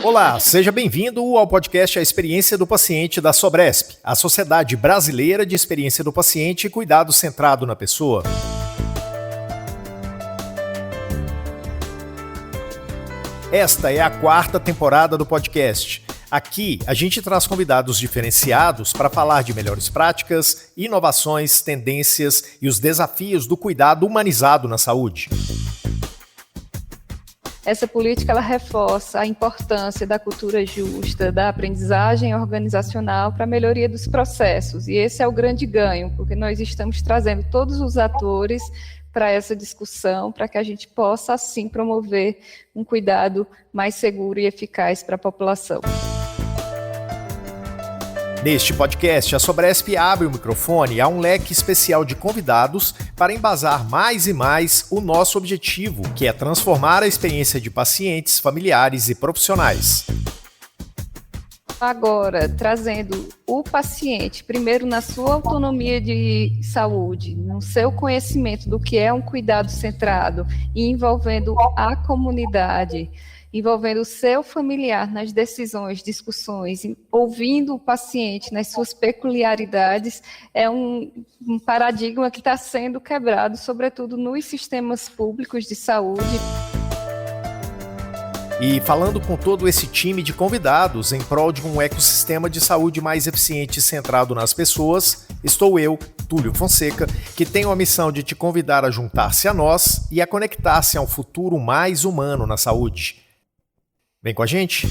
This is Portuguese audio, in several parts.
Olá, seja bem-vindo ao podcast A Experiência do Paciente da Sobresp, a Sociedade Brasileira de Experiência do Paciente e Cuidado Centrado na Pessoa. Esta é a 4ª temporada do podcast. Aqui, a gente traz convidados diferenciados para falar de melhores práticas, inovações, tendências e os desafios do cuidado humanizado na saúde. Essa política ela reforça a importância da cultura justa, da aprendizagem organizacional para a melhoria dos processos. E esse é o grande ganho, porque nós estamos trazendo todos os atores para essa discussão, para que a gente possa, assim, promover um cuidado mais seguro e eficaz para a população. Neste podcast, a Sobresp abre o microfone a um leque especial de convidados para embasar mais e mais o nosso objetivo, que é transformar a experiência de pacientes, familiares e profissionais. Agora, trazendo o paciente, primeiro na sua autonomia de saúde, no seu conhecimento do que é um cuidado centrado e envolvendo a comunidade, envolvendo o seu familiar nas decisões, discussões, ouvindo o paciente nas suas peculiaridades, é um paradigma que está sendo quebrado, sobretudo nos sistemas públicos de saúde. E falando com todo esse time de convidados em prol de um ecossistema de saúde mais eficiente e centrado nas pessoas, estou eu, Túlio Fonseca, que tenho a missão de te convidar a juntar-se a nós e a conectar-se a um futuro mais humano na saúde. Vem com a gente!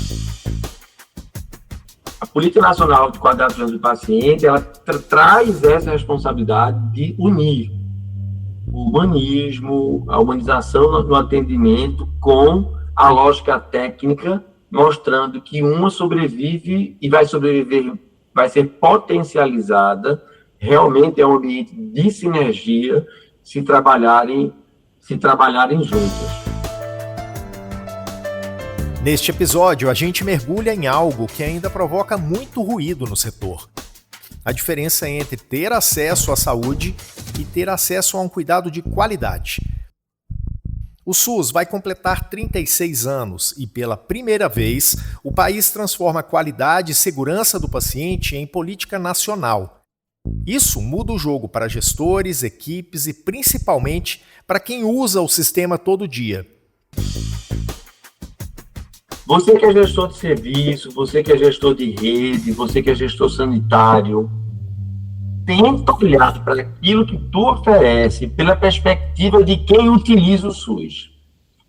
A Política Nacional de Qualidade do Paciente, ela traz essa responsabilidade de unir o humanismo, a humanização no atendimento com a lógica técnica, mostrando que uma sobrevive e vai sobreviver, vai ser potencializada, realmente é um ambiente de sinergia se trabalharem juntas. Neste episódio, a gente mergulha em algo que ainda provoca muito ruído no setor. A diferença entre ter acesso à saúde e ter acesso a um cuidado de qualidade. O SUS vai completar 36 anos e, pela primeira vez, o país transforma a qualidade e segurança do paciente em política nacional. Isso muda o jogo para gestores, equipes e, principalmente, para quem usa o sistema todo dia. Você que é gestor de serviço, você que é gestor de rede, você que é gestor sanitário, tenta olhar para aquilo que tu oferece pela perspectiva de quem utiliza o SUS.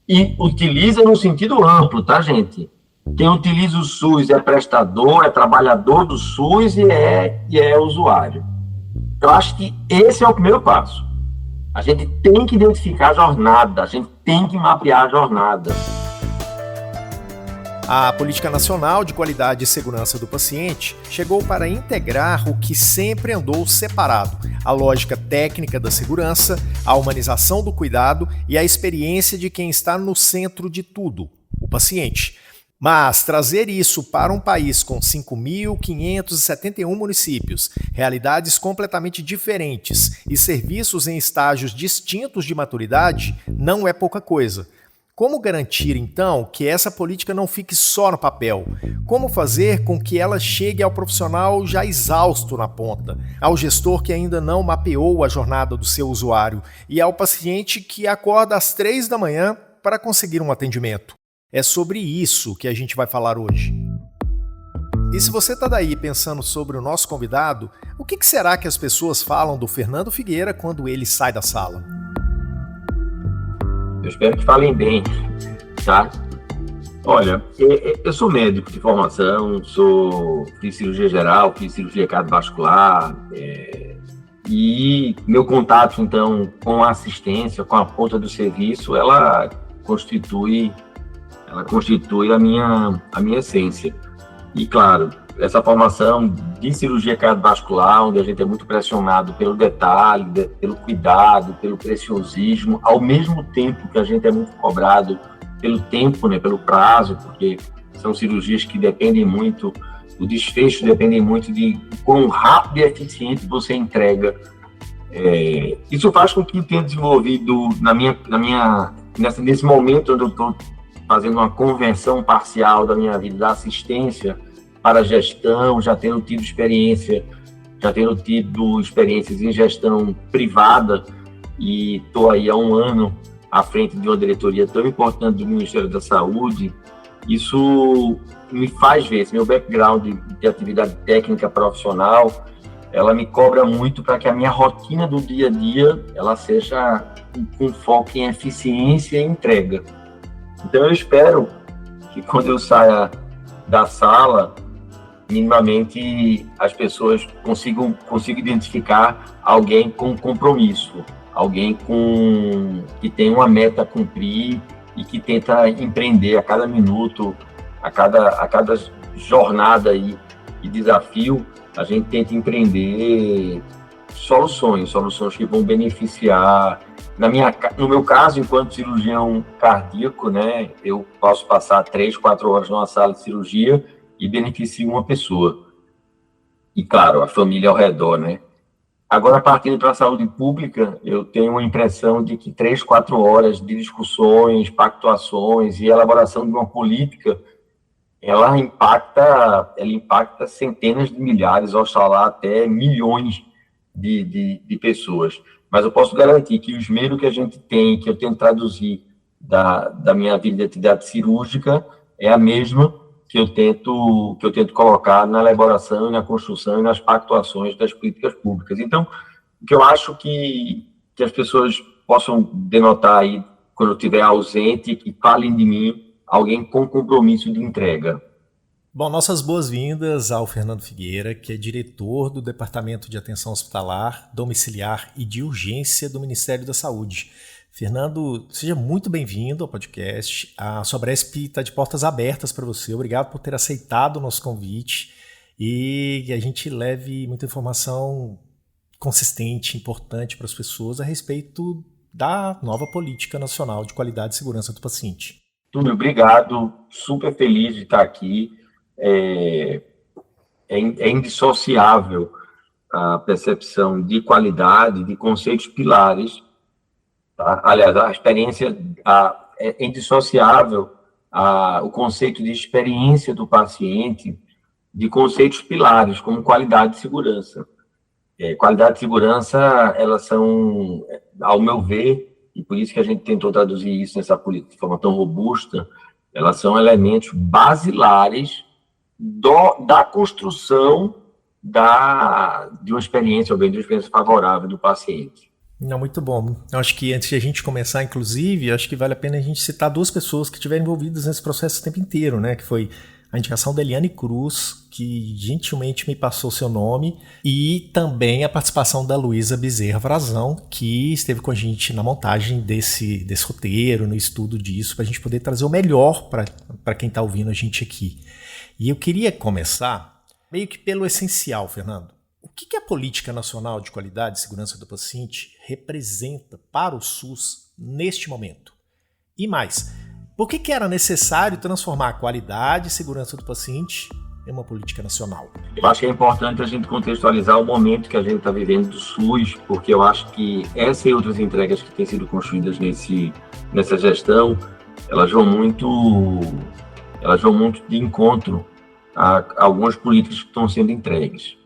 E utiliza no sentido amplo, tá, gente? Quem utiliza o SUS é prestador, é trabalhador do SUS e é usuário. Eu acho que esse é o primeiro passo. A gente tem que identificar a jornada, a gente tem que mapear a jornada. A Política Nacional de Qualidade e Segurança do Paciente chegou para integrar o que sempre andou separado, a lógica técnica da segurança, a humanização do cuidado e a experiência de quem está no centro de tudo, o paciente. Mas trazer isso para um país com 5.571 municípios, realidades completamente diferentes e serviços em estágios distintos de maturidade não é pouca coisa. Como garantir, então, que essa política não fique só no papel? Como fazer com que ela chegue ao profissional já exausto na ponta, ao gestor que ainda não mapeou a jornada do seu usuário e ao paciente que acorda às 3 da manhã para conseguir um atendimento? É sobre isso que a gente vai falar hoje. E se você está daí pensando sobre o nosso convidado, o que será que as pessoas falam do Fernando Figueira quando ele sai da sala? Eu espero que falem bem, tá? Olha, eu sou médico de formação, fiz cirurgia geral, fiz cirurgia cardiovascular, e meu contato, então, com a assistência, com a ponta do serviço, ela constitui a minha essência. E, claro, essa formação de cirurgia cardiovascular, onde a gente é muito pressionado pelo detalhe, pelo cuidado, pelo preciosismo, ao mesmo tempo que a gente é muito cobrado pelo tempo, né, pelo prazo, porque são cirurgias que dependem muito, o desfecho depende muito de quão rápido e eficiente você entrega. Isso faz com que eu tenha desenvolvido, nesse momento onde eu estou fazendo uma conversão parcial da minha vida da assistência para a gestão, já tendo tido experiências em gestão privada, e estou aí há um ano à frente de uma diretoria tão importante do Ministério da Saúde. Isso me faz ver, esse meu background de atividade técnica profissional, ela me cobra muito para que a minha rotina do dia a dia ela seja com foco em eficiência e entrega. Então eu espero que quando eu saia da sala, minimamente as pessoas consigam identificar alguém com compromisso, alguém que tem uma meta a cumprir e que tenta empreender a cada minuto, a cada jornada aí e desafio, a gente tenta empreender soluções que vão beneficiar. No meu caso, enquanto cirurgião cardíaco, né, eu posso passar 3, 4 horas numa sala de cirurgia e beneficio uma pessoa. E, claro, a família ao redor, né? Agora, partindo para a saúde pública, eu tenho a impressão de que 3, 4 horas de discussões, pactuações e elaboração de uma política, ela impacta centenas de milhares, oxalá até milhões de pessoas. Mas eu posso garantir que o esmero que a gente tem, que eu tento traduzir da minha vida de atividade cirúrgica, é a mesma que eu tento colocar na elaboração, na construção e nas pactuações das políticas públicas. Então, o que eu acho que as pessoas possam denotar aí, quando eu estiver ausente, que falem de mim, alguém com compromisso de entrega. Bom, nossas boas-vindas ao Fernando Figueira, que é diretor do Departamento de Atenção Hospitalar, Domiciliar e de Urgência do Ministério da Saúde. Fernando, seja muito bem-vindo ao podcast. A Sobresp está de portas abertas para você. Obrigado por ter aceitado o nosso convite e que a gente leve muita informação consistente, importante para as pessoas a respeito da nova Política Nacional de Qualidade e Segurança do Paciente. Túlio, obrigado. Super feliz de estar aqui. É indissociável a percepção de qualidade, de conceitos pilares. Tá? Aliás, a experiência é indissociável o conceito de experiência do paciente de conceitos pilares, como qualidade e segurança. Qualidade e segurança, elas são, ao meu ver, e por isso que a gente tentou traduzir isso nessa política de forma tão robusta, elas são elementos basilares da construção de uma experiência, ou bem, de uma experiência favorável do paciente. Não, muito bom. Eu acho que antes de a gente começar, inclusive, acho que vale a pena a gente citar 2 pessoas que estiveram envolvidas nesse processo o tempo inteiro, né? Que foi a indicação da Eliane Cruz, que gentilmente me passou seu nome, e também a participação da Luísa Bezerra Frazão, que esteve com a gente na montagem desse roteiro, no estudo disso, para a gente poder trazer o melhor para quem está ouvindo a gente aqui. E eu queria começar meio que pelo essencial, Fernando. O que a Política Nacional de Qualidade e Segurança do Paciente representa para o SUS neste momento? E mais, por que era necessário transformar a qualidade e segurança do paciente em uma política nacional? Eu acho que é importante a gente contextualizar o momento que a gente está vivendo do SUS, porque eu acho que essa e outras entregas que têm sido construídas nessa gestão, elas vão muito de encontro a algumas políticas que estão sendo entregues.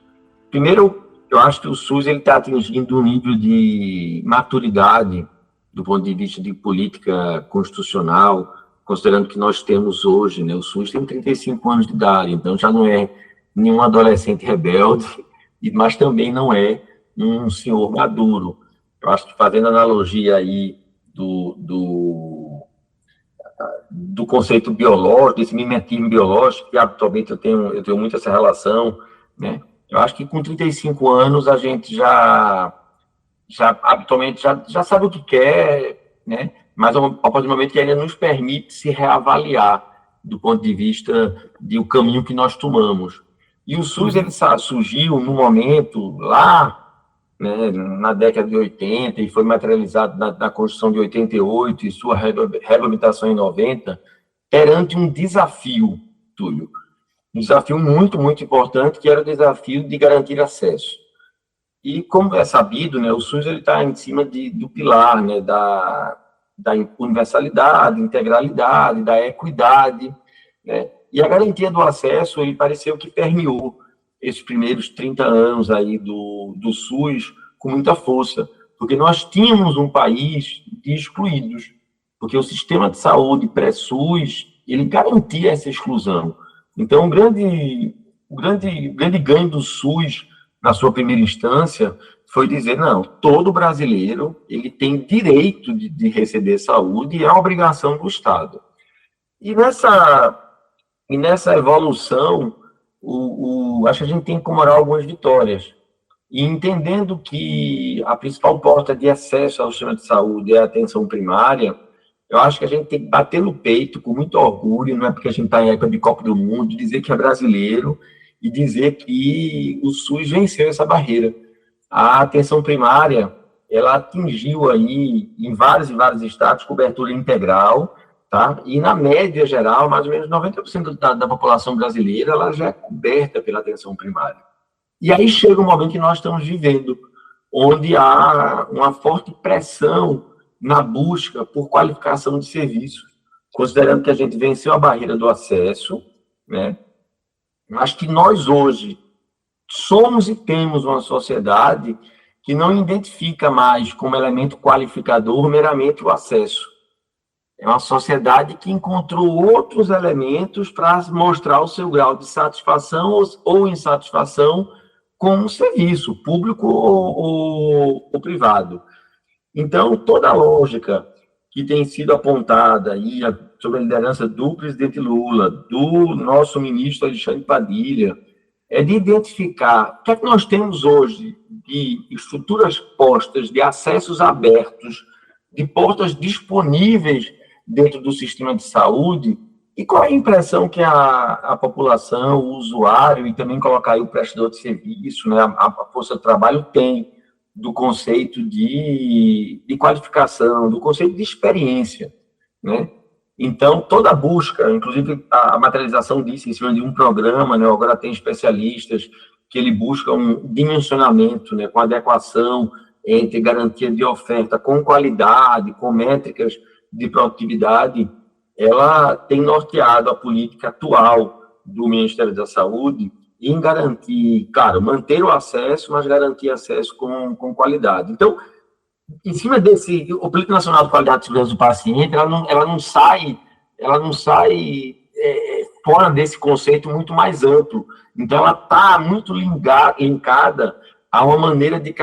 Primeiro, eu acho que o SUS está atingindo um nível de maturidade do ponto de vista de política constitucional, considerando que nós temos hoje, né, o SUS tem 35 anos de idade, então já não é nenhum adolescente rebelde, mas também não é um senhor maduro. Eu acho que, fazendo analogia aí do conceito biológico, desse mimetismo biológico, que habitualmente eu tenho muito essa relação, né? Eu acho que com 35 anos a gente habitualmente já sabe o que quer, né? Mas a partir do momento que ainda nos permite se reavaliar do ponto de vista do caminho que nós tomamos. E o SUS ele surgiu no momento lá, né, na década de 80 e foi materializado na Constituição de 88 e sua regulamentação em 90, perante um desafio, Túlio. Um desafio muito, muito importante, que era o desafio de garantir acesso. E, como é sabido, né, o SUS está em cima do pilar, né, da universalidade, integralidade, da equidade, né? E a garantia do acesso, ele pareceu que permeou esses primeiros 30 anos aí do SUS com muita força, porque nós tínhamos um país de excluídos, porque o sistema de saúde pré-SUS, ele garantia essa exclusão. Então, o grande ganho do SUS, na sua primeira instância, foi dizer, não, todo brasileiro ele tem direito de receber saúde e é uma obrigação do Estado. E nessa evolução, acho que a gente tem que comemorar algumas vitórias. E entendendo que a principal porta de acesso ao sistema de saúde é a atenção primária, eu acho que a gente tem que bater no peito com muito orgulho, não é porque a gente está em época de Copa do Mundo, dizer que é brasileiro e dizer que o SUS venceu essa barreira. A atenção primária, ela atingiu aí, em vários e vários estados, cobertura integral, tá? E na média geral, mais ou menos 90% da população brasileira, ela já é coberta pela atenção primária. E aí chega um momento que nós estamos vivendo, onde há uma forte pressão na busca por qualificação de serviços, considerando que a gente venceu a barreira do acesso, né? Mas que nós hoje somos e temos uma sociedade que não identifica mais como elemento qualificador meramente o acesso. É uma sociedade que encontrou outros elementos para mostrar o seu grau de satisfação ou insatisfação com um serviço, público ou privado. Então, toda a lógica que tem sido apontada aí sob a liderança do presidente Lula, do nosso ministro Alexandre Padilha, é de identificar o que é que nós temos hoje de estruturas postas, de acessos abertos, de portas disponíveis dentro do sistema de saúde, e qual é a impressão que a população, o usuário, e também colocar aí o prestador de serviço, né, a força de trabalho tem do conceito de qualificação, do conceito de experiência, né? Então, toda a busca, inclusive a materialização disso em cima de um programa, né, agora tem especialistas que ele busca um dimensionamento, né, com adequação entre garantia de oferta com qualidade, com métricas de produtividade, ela tem norteado a política atual do Ministério da Saúde em garantir, claro, manter o acesso, mas garantir acesso com qualidade. Então, em cima desse, o Política Nacional de Qualidade e Segurança do Paciente, ela não sai fora desse conceito muito mais amplo. Então, ela está muito linkada a uma maneira de que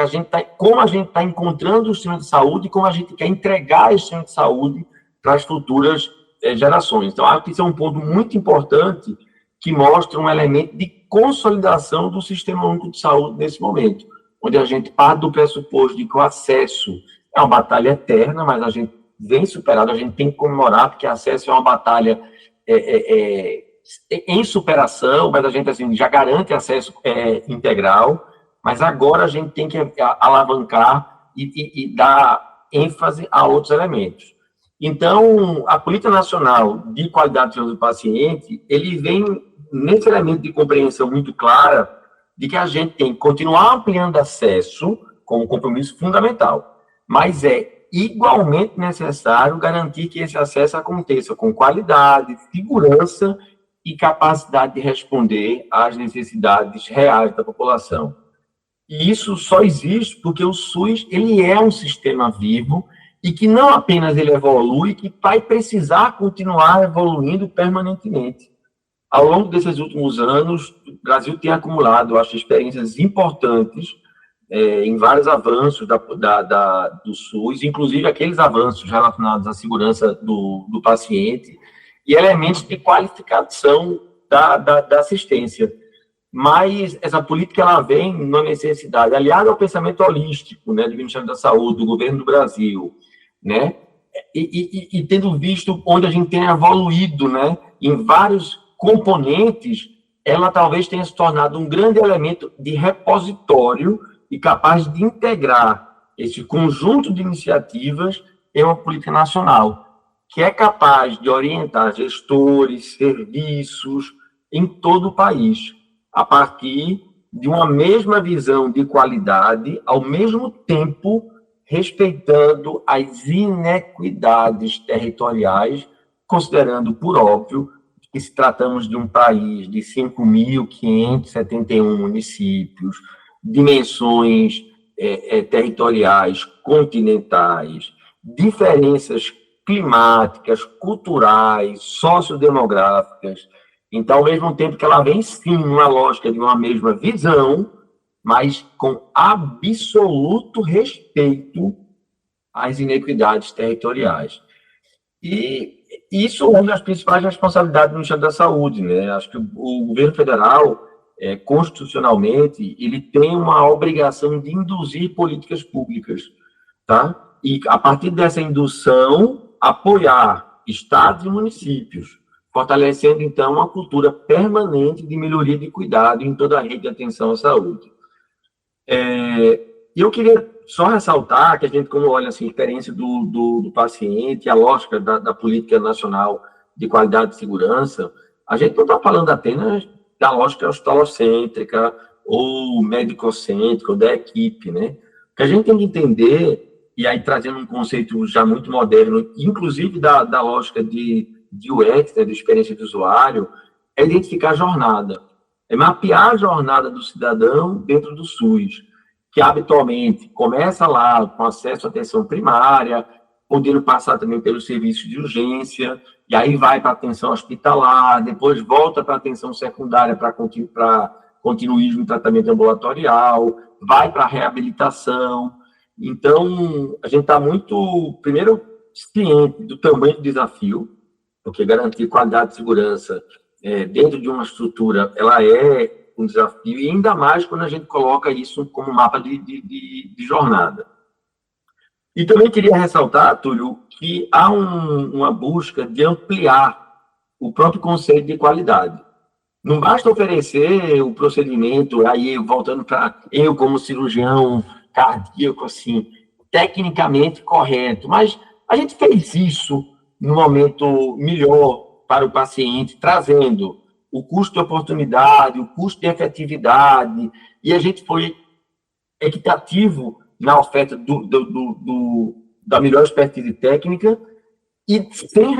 como a gente está encontrando o sistema de saúde e como a gente quer entregar esse sistema de saúde para as futuras gerações. Então, acho que isso é um ponto muito importante que mostra um elemento de consolidação do Sistema Único de Saúde nesse momento, onde a gente parte do pressuposto de que o acesso é uma batalha eterna, mas a gente vem superado, a gente tem que comemorar, porque acesso é uma batalha em superação, mas a gente assim, já garante acesso integral, mas agora a gente tem que alavancar e dar ênfase a outros elementos. Então, a Política Nacional de Qualidade de Serviço do Paciente, ele vem nesse elemento de compreensão muito clara de que a gente tem que continuar ampliando acesso como compromisso fundamental, mas é igualmente necessário garantir que esse acesso aconteça com qualidade, segurança e capacidade de responder às necessidades reais da população. E isso só existe porque o SUS ele é um sistema vivo e que não apenas ele evolui, que vai precisar continuar evoluindo permanentemente. Ao longo desses últimos anos, o Brasil tem acumulado, eu acho, experiências importantes em vários avanços do SUS, inclusive aqueles avanços relacionados à segurança do paciente e elementos de qualificação da assistência. Mas essa política ela vem na necessidade, aliada ao pensamento holístico, né, do Ministério da Saúde, do governo do Brasil, né, e tendo visto onde a gente tem evoluído, né, em vários componentes, ela talvez tenha se tornado um grande elemento de repositório e capaz de integrar esse conjunto de iniciativas em uma política nacional, que é capaz de orientar gestores, serviços em todo o país, a partir de uma mesma visão de qualidade, ao mesmo tempo respeitando as inequidades territoriais, considerando, por óbvio, que se tratamos de um país de 5.571 municípios, dimensões territoriais, continentais, diferenças climáticas, culturais, sociodemográficas. Então, ao mesmo tempo que ela vem, sim, numa lógica de uma mesma visão, mas com absoluto respeito às inequidades territoriais. E isso é uma das principais responsabilidades do Ministério da Saúde, né? Acho que o governo federal, constitucionalmente, ele tem uma obrigação de induzir políticas públicas, tá? E, a partir dessa indução, apoiar estados e municípios, fortalecendo, então, uma cultura permanente de melhoria de cuidado em toda a rede de atenção à saúde. Eu queria só ressaltar que a gente, quando olha assim, a experiência do paciente, a lógica da Política Nacional de Qualidade e Segurança, a gente não está falando apenas da lógica hospitalocêntrica ou médico-cêntrica ou da equipe, né? O que a gente tem que entender, e aí trazendo um conceito já muito moderno, inclusive da lógica de UX, né, de experiência de usuário, é identificar a jornada, é mapear a jornada do cidadão dentro do SUS, que habitualmente começa lá com acesso à atenção primária, podendo passar também pelos serviços de urgência, e aí vai para a atenção hospitalar, depois volta para a atenção secundária para continuismo e tratamento ambulatorial, vai para a reabilitação. Então, a gente está muito, primeiro, ciente do tamanho do desafio, porque garantir qualidade e segurança dentro de uma estrutura, ela é um desafio, e ainda mais quando a gente coloca isso como mapa de jornada. E também queria ressaltar, Túlio, que há uma busca de ampliar o próprio conceito de qualidade. Não basta oferecer o procedimento, aí voltando para eu como cirurgião cardíaco, assim, tecnicamente correto, mas a gente fez isso no momento melhor para o paciente, trazendo o custo de oportunidade, o custo de efetividade, e a gente foi equitativo na oferta da melhor expertise técnica, e sem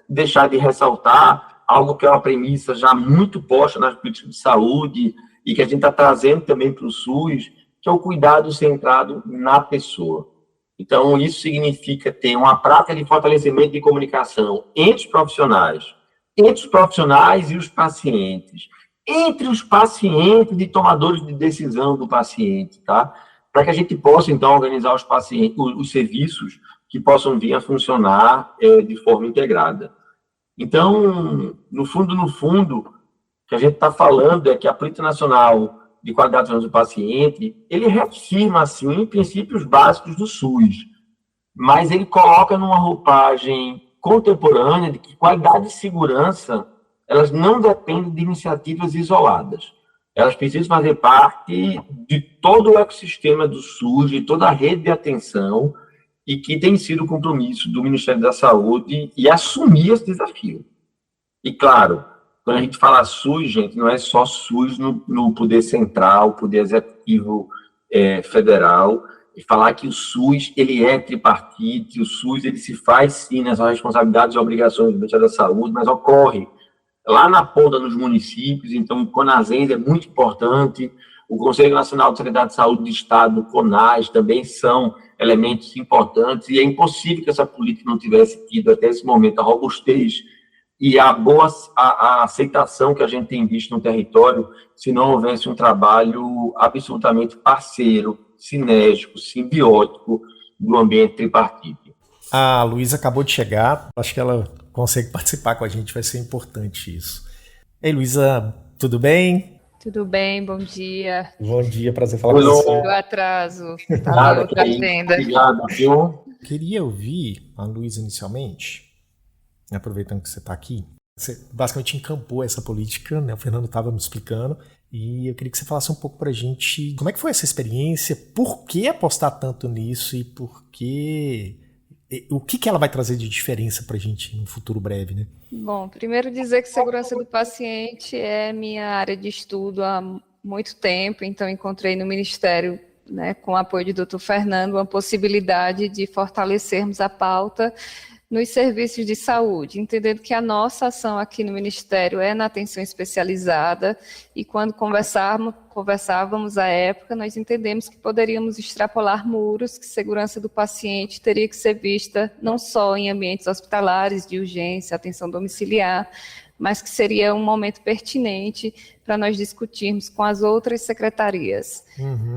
deixar de ressaltar algo que é uma premissa já muito posta nas políticas de saúde, e que a gente está trazendo também para o SUS, que é o cuidado centrado na pessoa. Então, isso significa ter uma prática de fortalecimento de comunicação entre os profissionais e os pacientes, entre os pacientes e tomadores de decisão do paciente, tá? Para que a gente possa, então, organizar os serviços que possam vir a funcionar de forma integrada. Então, no fundo, o que a gente está falando é que a Política Nacional de Qualidade do Paciente, ele reafirma, assim, princípios básicos do SUS, mas ele coloca numa roupagem contemporânea de que qualidade e segurança, elas não dependem de iniciativas isoladas. Elas precisam fazer parte de todo o ecossistema do SUS, de toda a rede de atenção, e que tem sido o compromisso do Ministério da Saúde e assumir esse desafio. E, claro, quando a gente fala SUS, gente, não é só SUS no poder central, poder executivo federal, e falar que o SUS, ele é tripartite, o SUS, ele se faz, sim, nas responsabilidades e obrigações do Ministério da Saúde, mas ocorre lá na ponta, nos municípios. Então, o CONASENS é muito importante, o Conselho Nacional de Secretaria de Saúde do Estado, o CONAS, também são elementos importantes, e é impossível que essa política não tivesse tido, até esse momento, a robustez e a aceitação que a gente tem visto no território, se não houvesse um trabalho absolutamente parceiro, sinérgico, simbiótico do ambiente tripartite. A Luísa acabou de chegar, acho que ela consegue participar com a gente, vai ser importante isso. Ei, Luísa, tudo bem? Tudo bem, bom dia. Bom dia, prazer falar com você. Do atraso, tá outra agenda. Obrigado, viu? Queria ouvir a Luísa inicialmente, aproveitando que você está aqui. Você basicamente encampou essa política, né? O Fernando estava me explicando, e eu queria que você falasse um pouco para a gente como é que foi essa experiência, por que apostar tanto nisso e o que ela vai trazer de diferença para a gente no futuro breve, né? Bom, primeiro dizer que segurança do paciente é minha área de estudo há muito tempo, então encontrei no Ministério né, com o apoio do Dr. Fernando, uma possibilidade de fortalecermos a pauta nos serviços de saúde, entendendo que a nossa ação aqui no Ministério é na atenção especializada, e quando conversávamos à época, nós entendemos que poderíamos extrapolar muros, que segurança do paciente teria que ser vista não só em ambientes hospitalares, de urgência, atenção domiciliar, mas que seria um momento pertinente para nós discutirmos com as outras secretarias.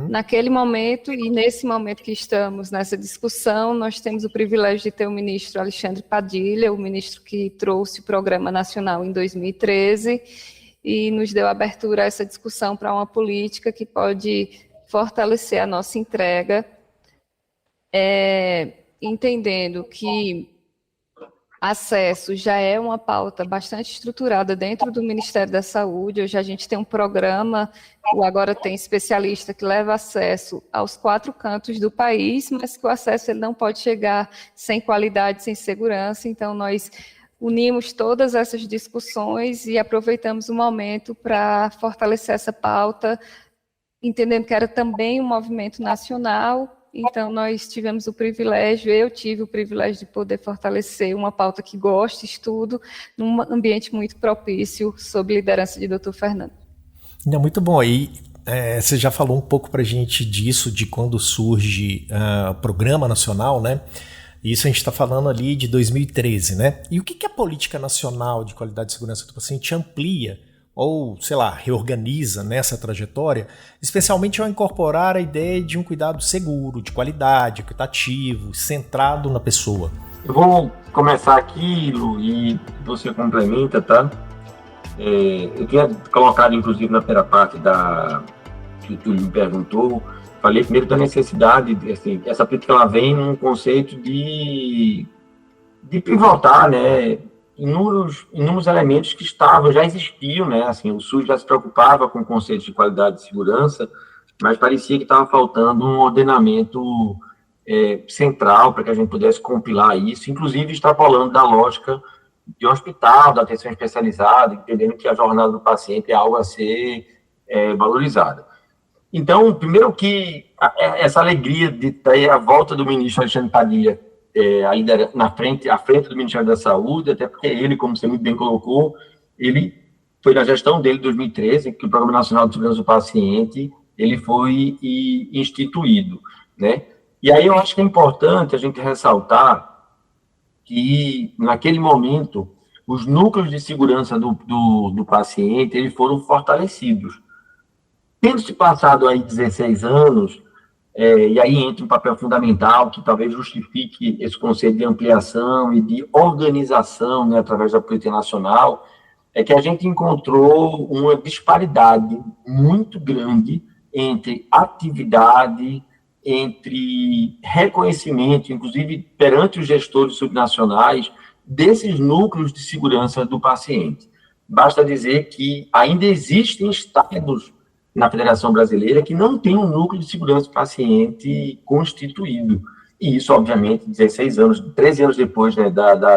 Naquele momento, e nesse momento que estamos nessa discussão, nós temos o privilégio de ter o ministro Alexandre Padilha, o ministro que trouxe o Programa Nacional em 2013, e nos deu abertura a essa discussão para uma política que pode fortalecer a nossa entrega, entendendo que acesso já é uma pauta bastante estruturada dentro do Ministério da Saúde. Hoje a gente tem um programa, o Agora Tem Especialista, que leva acesso aos 4 cantos do país, mas que o acesso ele não pode chegar sem qualidade, sem segurança. Então, nós unimos todas essas discussões e aproveitamos o momento para fortalecer essa pauta, entendendo que era também um movimento nacional. Então, nós tivemos o privilégio, eu tive o privilégio de poder fortalecer uma pauta que gosto, estudo, num ambiente muito propício, sob liderança de Dr. Fernando. Muito bom. Aí, você já falou um pouco para a gente disso, de quando surge o Programa Nacional, né? Isso a gente está falando ali de 2013, né? E o que a Política Nacional de Qualidade e Segurança do Paciente amplia ou, sei lá, reorganiza nessa trajetória, especialmente ao incorporar a ideia de um cuidado seguro, de qualidade, equitativo, centrado na pessoa? Eu vou começar aqui, Lu, e você complementa, tá? Eu tinha colocado, inclusive, na primeira parte que o Túlio me perguntou, falei primeiro da necessidade, assim, essa política ela vem num conceito de pivotar, né? Inúmeros elementos que já existiam, né? Assim, o SUS já se preocupava com o conceito de qualidade e segurança, mas parecia que estava faltando um ordenamento central para que a gente pudesse compilar isso, inclusive extrapolando da lógica de um hospital, da atenção especializada, entendendo que a jornada do paciente é algo a ser valorizada. Então, primeiro que essa alegria de ter a volta do ministro Alexandre Padilha ainda à frente do Ministério da Saúde, até porque ele, como você muito bem colocou, ele foi na gestão dele, em 2013, que o Programa Nacional de Segurança do Paciente, ele foi instituído, né? E aí eu acho que é importante a gente ressaltar que, naquele momento, os núcleos de segurança do paciente, eles foram fortalecidos. Tendo se passado aí 16 anos, e aí entra um papel fundamental que talvez justifique esse conceito de ampliação e de organização, né, através da política nacional, é que a gente encontrou uma disparidade muito grande entre atividade, entre reconhecimento, inclusive perante os gestores subnacionais, desses núcleos de segurança do paciente. Basta dizer que ainda existem estados na Federação Brasileira que não tem um núcleo de segurança do paciente constituído. E isso, obviamente, 13 anos depois, né,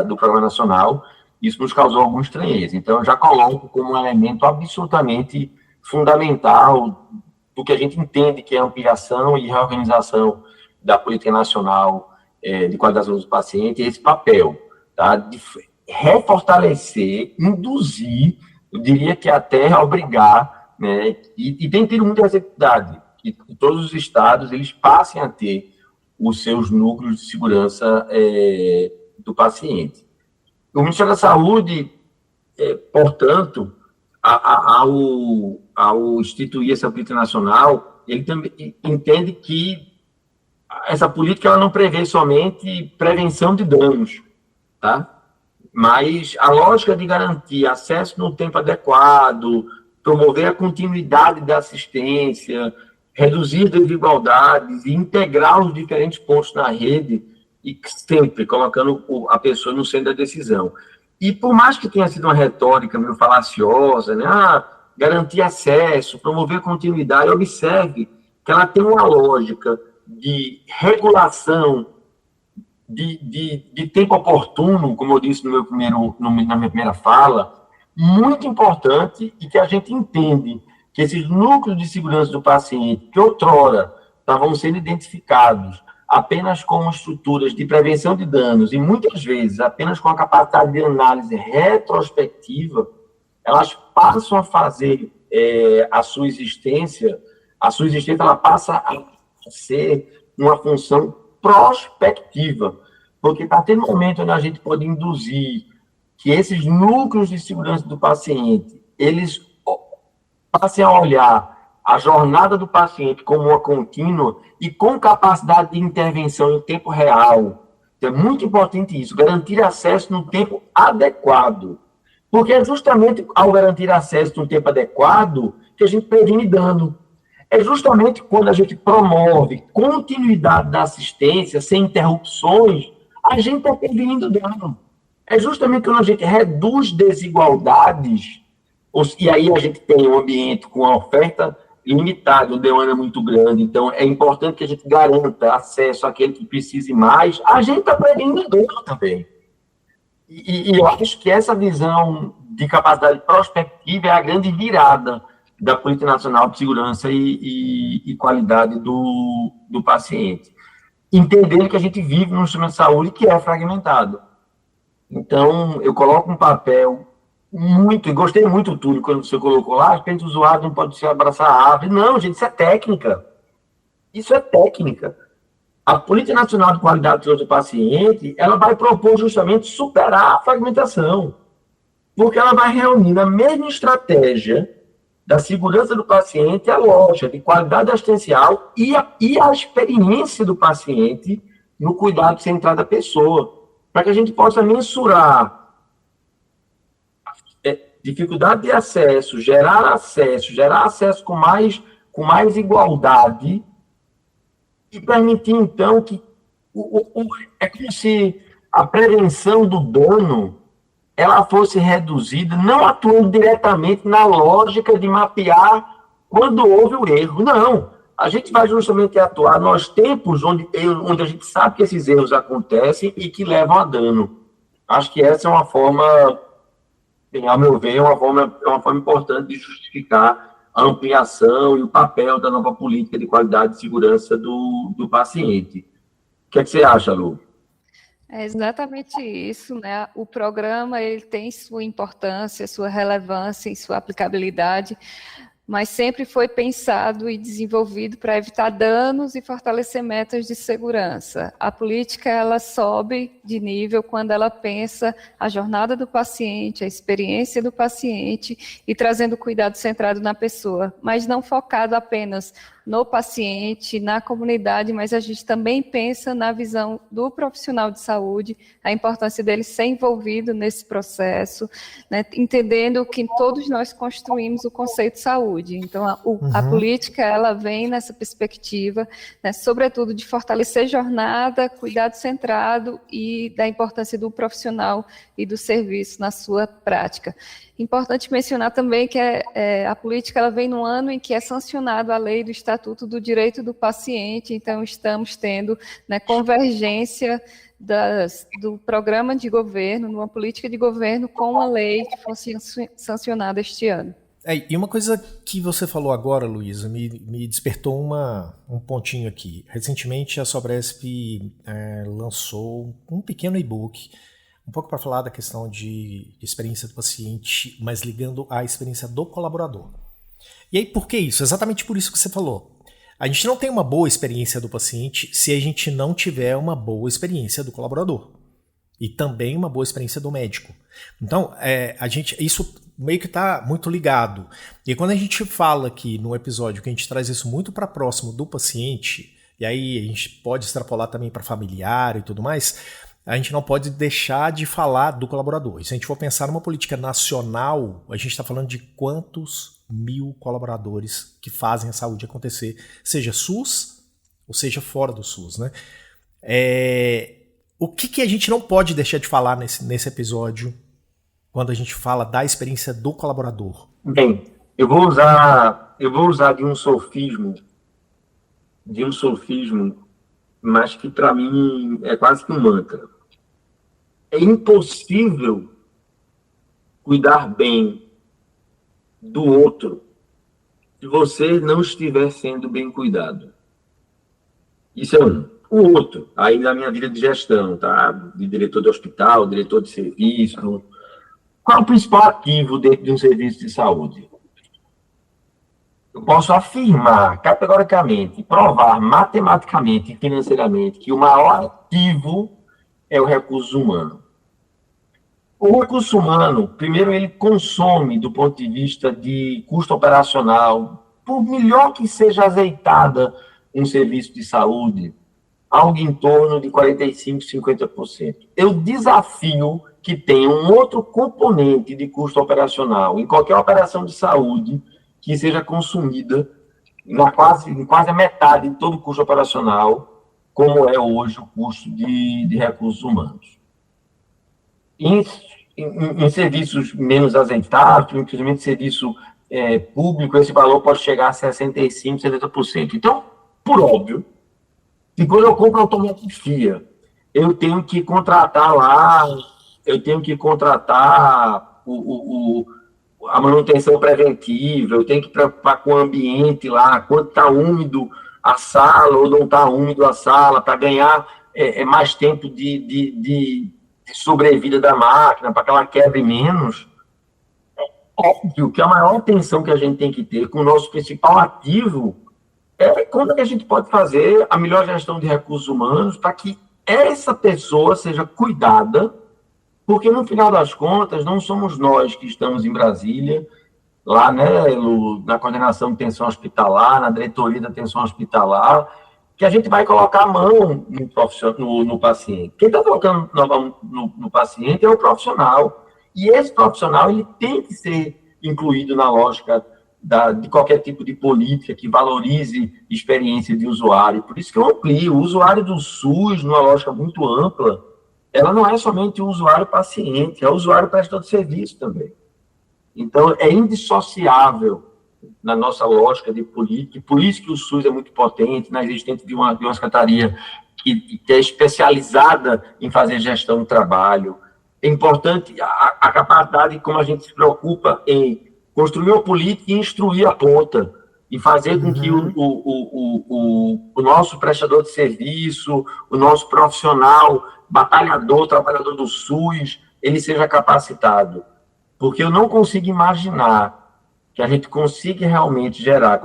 do Programa Nacional, isso nos causou alguma estranheza. Então, eu já coloco como um elemento absolutamente fundamental do que a gente entende que é ampliação e reorganização da política nacional de qualidade do paciente, esse papel, tá, de refortalecer, induzir, eu diria que até obrigar, né, e tem tido muita receptividade, que todos os estados eles passem a ter os seus núcleos de segurança do paciente. O Ministério da Saúde, portanto, ao instituir essa política nacional, ele também entende que essa política ela não prevê somente prevenção de danos, tá? Mas a lógica de garantir acesso no tempo adequado, promover a continuidade da assistência, reduzir desigualdades e integrar os diferentes pontos na rede, e sempre colocando a pessoa no centro da decisão. E por mais que tenha sido uma retórica meio falaciosa, né, garantir acesso, promover continuidade, observe que ela tem uma lógica de regulação, de tempo oportuno, como eu disse na minha primeira fala, muito importante, e que a gente entende que esses núcleos de segurança do paciente, que outrora estavam sendo identificados apenas com estruturas de prevenção de danos e muitas vezes apenas com a capacidade de análise retrospectiva, elas passam a fazer a sua existência ela passa a ser uma função prospectiva, porque a partir do momento onde a gente pode induzir que esses núcleos de segurança do paciente, eles passem a olhar a jornada do paciente como uma contínua e com capacidade de intervenção em tempo real. Então, é muito importante isso, garantir acesso no tempo adequado. Porque é justamente ao garantir acesso no tempo adequado que a gente previne dano. É justamente quando a gente promove continuidade da assistência, sem interrupções, a gente está prevenindo dano. É justamente quando a gente reduz desigualdades, e aí a gente tem um ambiente com a oferta limitada, uma demanda muito grande, então é importante que a gente garanta acesso àquele que precise mais, a gente está prevenindo dano também. E eu acho que essa visão de capacidade prospectiva é a grande virada da Política Nacional de Segurança e Qualidade do paciente. Entendendo que a gente vive num sistema de saúde que é fragmentado. Então, eu coloco um papel muito, e gostei muito, Túlio, quando você colocou lá, a gente usuário não pode se abraçar a árvore. Não, gente, isso é técnica. Isso é técnica. A Política Nacional de Qualidade do paciente, ela vai propor justamente superar a fragmentação, porque ela vai reunir na mesma estratégia da segurança do paciente a lógica de qualidade assistencial e a experiência do paciente no cuidado central da pessoa, para que a gente possa mensurar dificuldade de acesso, gerar acesso com mais igualdade e permitir, então, que é como se a prevenção do dano ela fosse reduzida, não atuando diretamente na lógica de mapear quando houve o erro. Não, a gente vai justamente atuar nos tempos onde a gente sabe que esses erros acontecem e que levam a dano. Acho que essa é uma forma, ao meu ver, é uma forma importante de justificar a ampliação e o papel da nova política de qualidade e segurança do paciente. O que é que você acha, Lu? É exatamente isso, né? O programa ele tem sua importância, sua relevância e sua aplicabilidade, mas sempre foi pensado e desenvolvido para evitar danos e fortalecer metas de segurança. A política ela sobe de nível quando ela pensa a jornada do paciente, a experiência do paciente e trazendo cuidado centrado na pessoa, mas não focado apenas no paciente, na comunidade, mas a gente também pensa na visão do profissional de saúde, a importância dele ser envolvido nesse processo, né, entendendo que todos nós construímos o conceito de saúde. Então, a política, ela vem nessa perspectiva, né, sobretudo de fortalecer jornada, cuidado centrado e da importância do profissional e do serviço na sua prática. Importante mencionar também que a política ela vem no ano em que é sancionado a lei do Estatuto do Direito do Paciente, então estamos tendo, né, convergência do programa de governo, numa política de governo com a lei que foi sancionada este ano. E uma coisa que você falou agora, Luísa, me despertou um pontinho aqui. Recentemente a Sobresp lançou um pequeno e-book um pouco para falar da questão de experiência do paciente, mas ligando à experiência do colaborador. E aí, por que isso? Exatamente por isso que você falou. A gente não tem uma boa experiência do paciente se a gente não tiver uma boa experiência do colaborador. E também uma boa experiência do médico. Então, isso meio que está muito ligado. E quando a gente fala aqui no episódio que a gente traz isso muito para próximo do paciente, e aí a gente pode extrapolar também para familiar e tudo mais, a gente não pode deixar de falar do colaborador. E se a gente for pensar numa política nacional, a gente está falando de quantos mil colaboradores que fazem a saúde acontecer, seja SUS ou seja fora do SUS, né? O que a gente não pode deixar de falar nesse episódio quando a gente fala da experiência do colaborador? Bem, eu vou usar de um sofismo, mas que para mim é quase que um mantra. É impossível cuidar bem do outro se você não estiver sendo bem cuidado. Isso é um. O outro, aí na minha vida de gestão, tá? De diretor de hospital, diretor de serviço. Qual é o principal ativo dentro de um serviço de saúde? Eu posso afirmar categoricamente, provar matematicamente e financeiramente que o maior ativo é o recurso humano. O recurso humano, primeiro, ele consome, do ponto de vista de custo operacional, por melhor que seja azeitada um serviço de saúde, algo em torno de 45%, 50%. Eu desafio que tenha um outro componente de custo operacional em qualquer operação de saúde que seja consumida em quase a metade de todo o custo operacional, como é hoje o custo de recursos humanos. Em serviços menos azeitados, inclusive serviço público, esse valor pode chegar a 65%, 70%. Então, por óbvio, e quando eu compro automografia, eu tenho que contratar a manutenção preventiva, eu tenho que preocupar com o ambiente lá, quanto está úmido a sala ou não está úmido a sala, para ganhar mais tempo de sobrevida da máquina, para que ela quebre menos. Óbvio que a maior atenção que a gente tem que ter com o nosso principal ativo é como que a gente pode fazer a melhor gestão de recursos humanos para que essa pessoa seja cuidada, porque no final das contas não somos nós que estamos em Brasília, lá, né, na coordenação de atenção hospitalar, na diretoria da atenção hospitalar, que a gente vai colocar a mão no paciente. Quem está colocando no paciente é o profissional. E esse profissional ele tem que ser incluído na lógica de qualquer tipo de política que valorize experiência de usuário. Por isso que eu amplio. O usuário do SUS, numa lógica muito ampla, ela não é somente o usuário paciente, é o usuário prestador de serviço também. Então, é indissociável na nossa lógica de política, e por isso que o SUS é muito potente, na existência de uma secretaria que é especializada em fazer gestão do trabalho. É importante a capacidade como a gente se preocupa em construir uma política e instruir a ponta, e fazer com que o nosso prestador de serviço, o nosso profissional, batalhador, trabalhador do SUS, ele seja capacitado. Porque eu não consigo imaginar que a gente consiga realmente gerar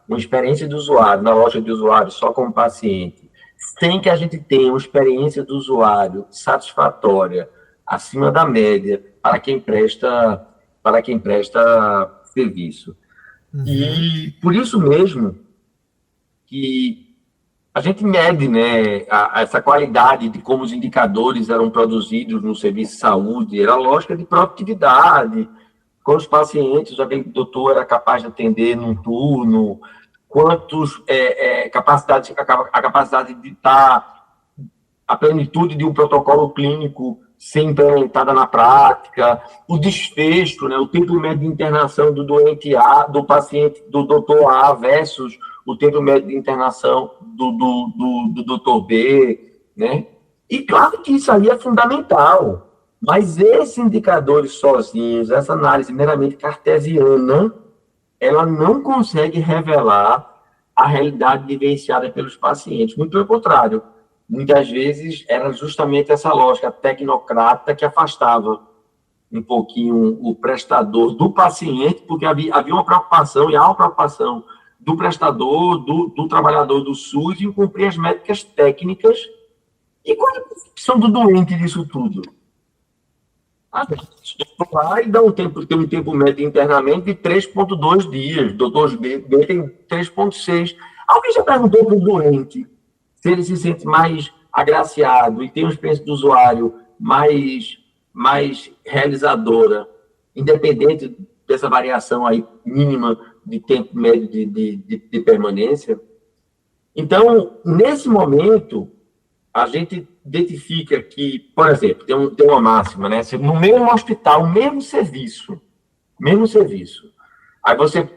uma experiência do usuário, na loja de usuário, só como paciente, sem que a gente tenha uma experiência do usuário satisfatória, acima da média, para quem presta serviço. E por isso mesmo que a gente mede, né, essa qualidade de como os indicadores eram produzidos no serviço de saúde, era a lógica de produtividade, quantos pacientes aquele doutor era capaz de atender num turno, quantos a capacidade de estar a plenitude de um protocolo clínico ser implementada na prática, o desfecho, né, o tempo médio de internação do doente A, do paciente, do doutor A versus o tempo médio de internação do doutor B, né? E claro que isso aí é fundamental, mas esses indicadores sozinhos, essa análise meramente cartesiana, ela não consegue revelar a realidade vivenciada pelos pacientes. Muito pelo contrário, muitas vezes era justamente essa lógica tecnocrata que afastava um pouquinho o prestador do paciente, porque havia uma preocupação, e há uma preocupação do prestador, do trabalhador do SUS, em cumprir as métricas técnicas. E qual é a percepção do doente disso tudo? Vai dar tem um tempo médio de internamento de 3,2 dias, doutor B tem 3,6. Alguém já perguntou para o doente se ele se sente mais agraciado e tem uma experiência do usuário mais realizadora, independente dessa variação aí mínima de tempo médio de permanência? Então, nesse momento, a gente identifica que, por exemplo, tem uma máxima, né? No mesmo hospital, mesmo serviço, aí você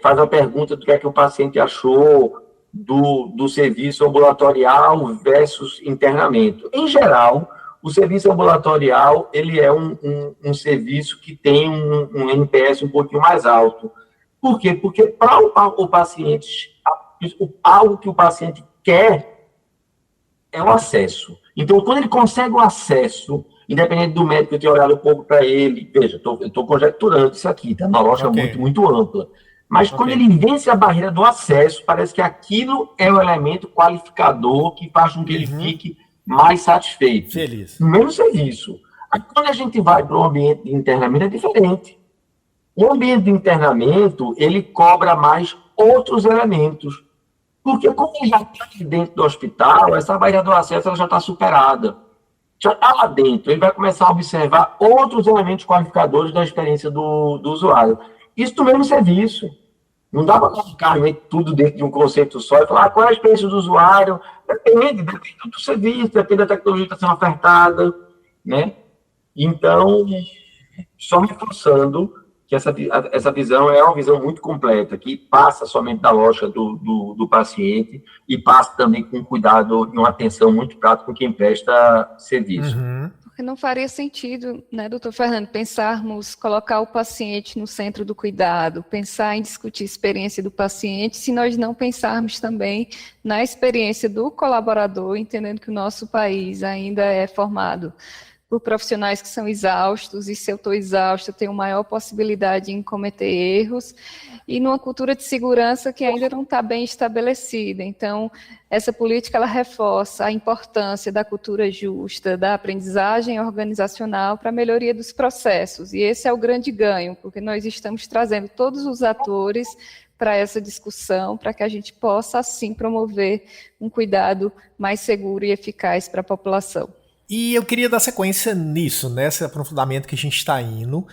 faz a pergunta do que é que o paciente achou do serviço ambulatorial versus internamento. Em geral, o serviço ambulatorial, ele é um serviço que tem um NPS um pouquinho mais alto. Por quê? Porque para o paciente algo que o paciente quer é o acesso. Então, quando ele consegue o acesso, independente do médico ter olhado um pouco para ele, veja, eu estou conjecturando isso aqui, tá? Uma lógica muito ampla. Mas quando ele vence a barreira do acesso, parece que aquilo é o elemento qualificador que faz com que ele fique mais satisfeito. Feliz. No mesmo serviço. Quando a gente vai para o ambiente de internamento, é diferente. O ambiente de internamento, ele cobra mais outros elementos. Porque como ele já está dentro do hospital, essa barreira do acesso ela já está superada. Já está lá dentro. Ele vai começar a observar outros elementos qualificadores da experiência do usuário. Isso do mesmo serviço. Não dá para colocar tudo dentro de um conceito só e falar qual é a experiência do usuário. Depende do serviço, depende da tecnologia que está sendo ofertada, né? Então, só reforçando que essa visão é uma visão muito completa, que passa somente da lógica do paciente e passa também com cuidado e uma atenção muito prática com quem presta serviço. Porque não faria sentido, né, doutor Fernando, colocar o paciente no centro do cuidado, pensar em discutir a experiência do paciente, se nós não pensarmos também na experiência do colaborador, entendendo que o nosso país ainda é formado por profissionais que são exaustos, e se eu estou exausto, eu tenho maior possibilidade em cometer erros, e numa cultura de segurança que ainda não está bem estabelecida. Então, essa política, ela reforça a importância da cultura justa, da aprendizagem organizacional para a melhoria dos processos, e esse é o grande ganho, porque nós estamos trazendo todos os atores para essa discussão, para que a gente possa, assim, promover um cuidado mais seguro e eficaz para a população. E eu queria dar sequência nisso, nesse aprofundamento que a gente está indo,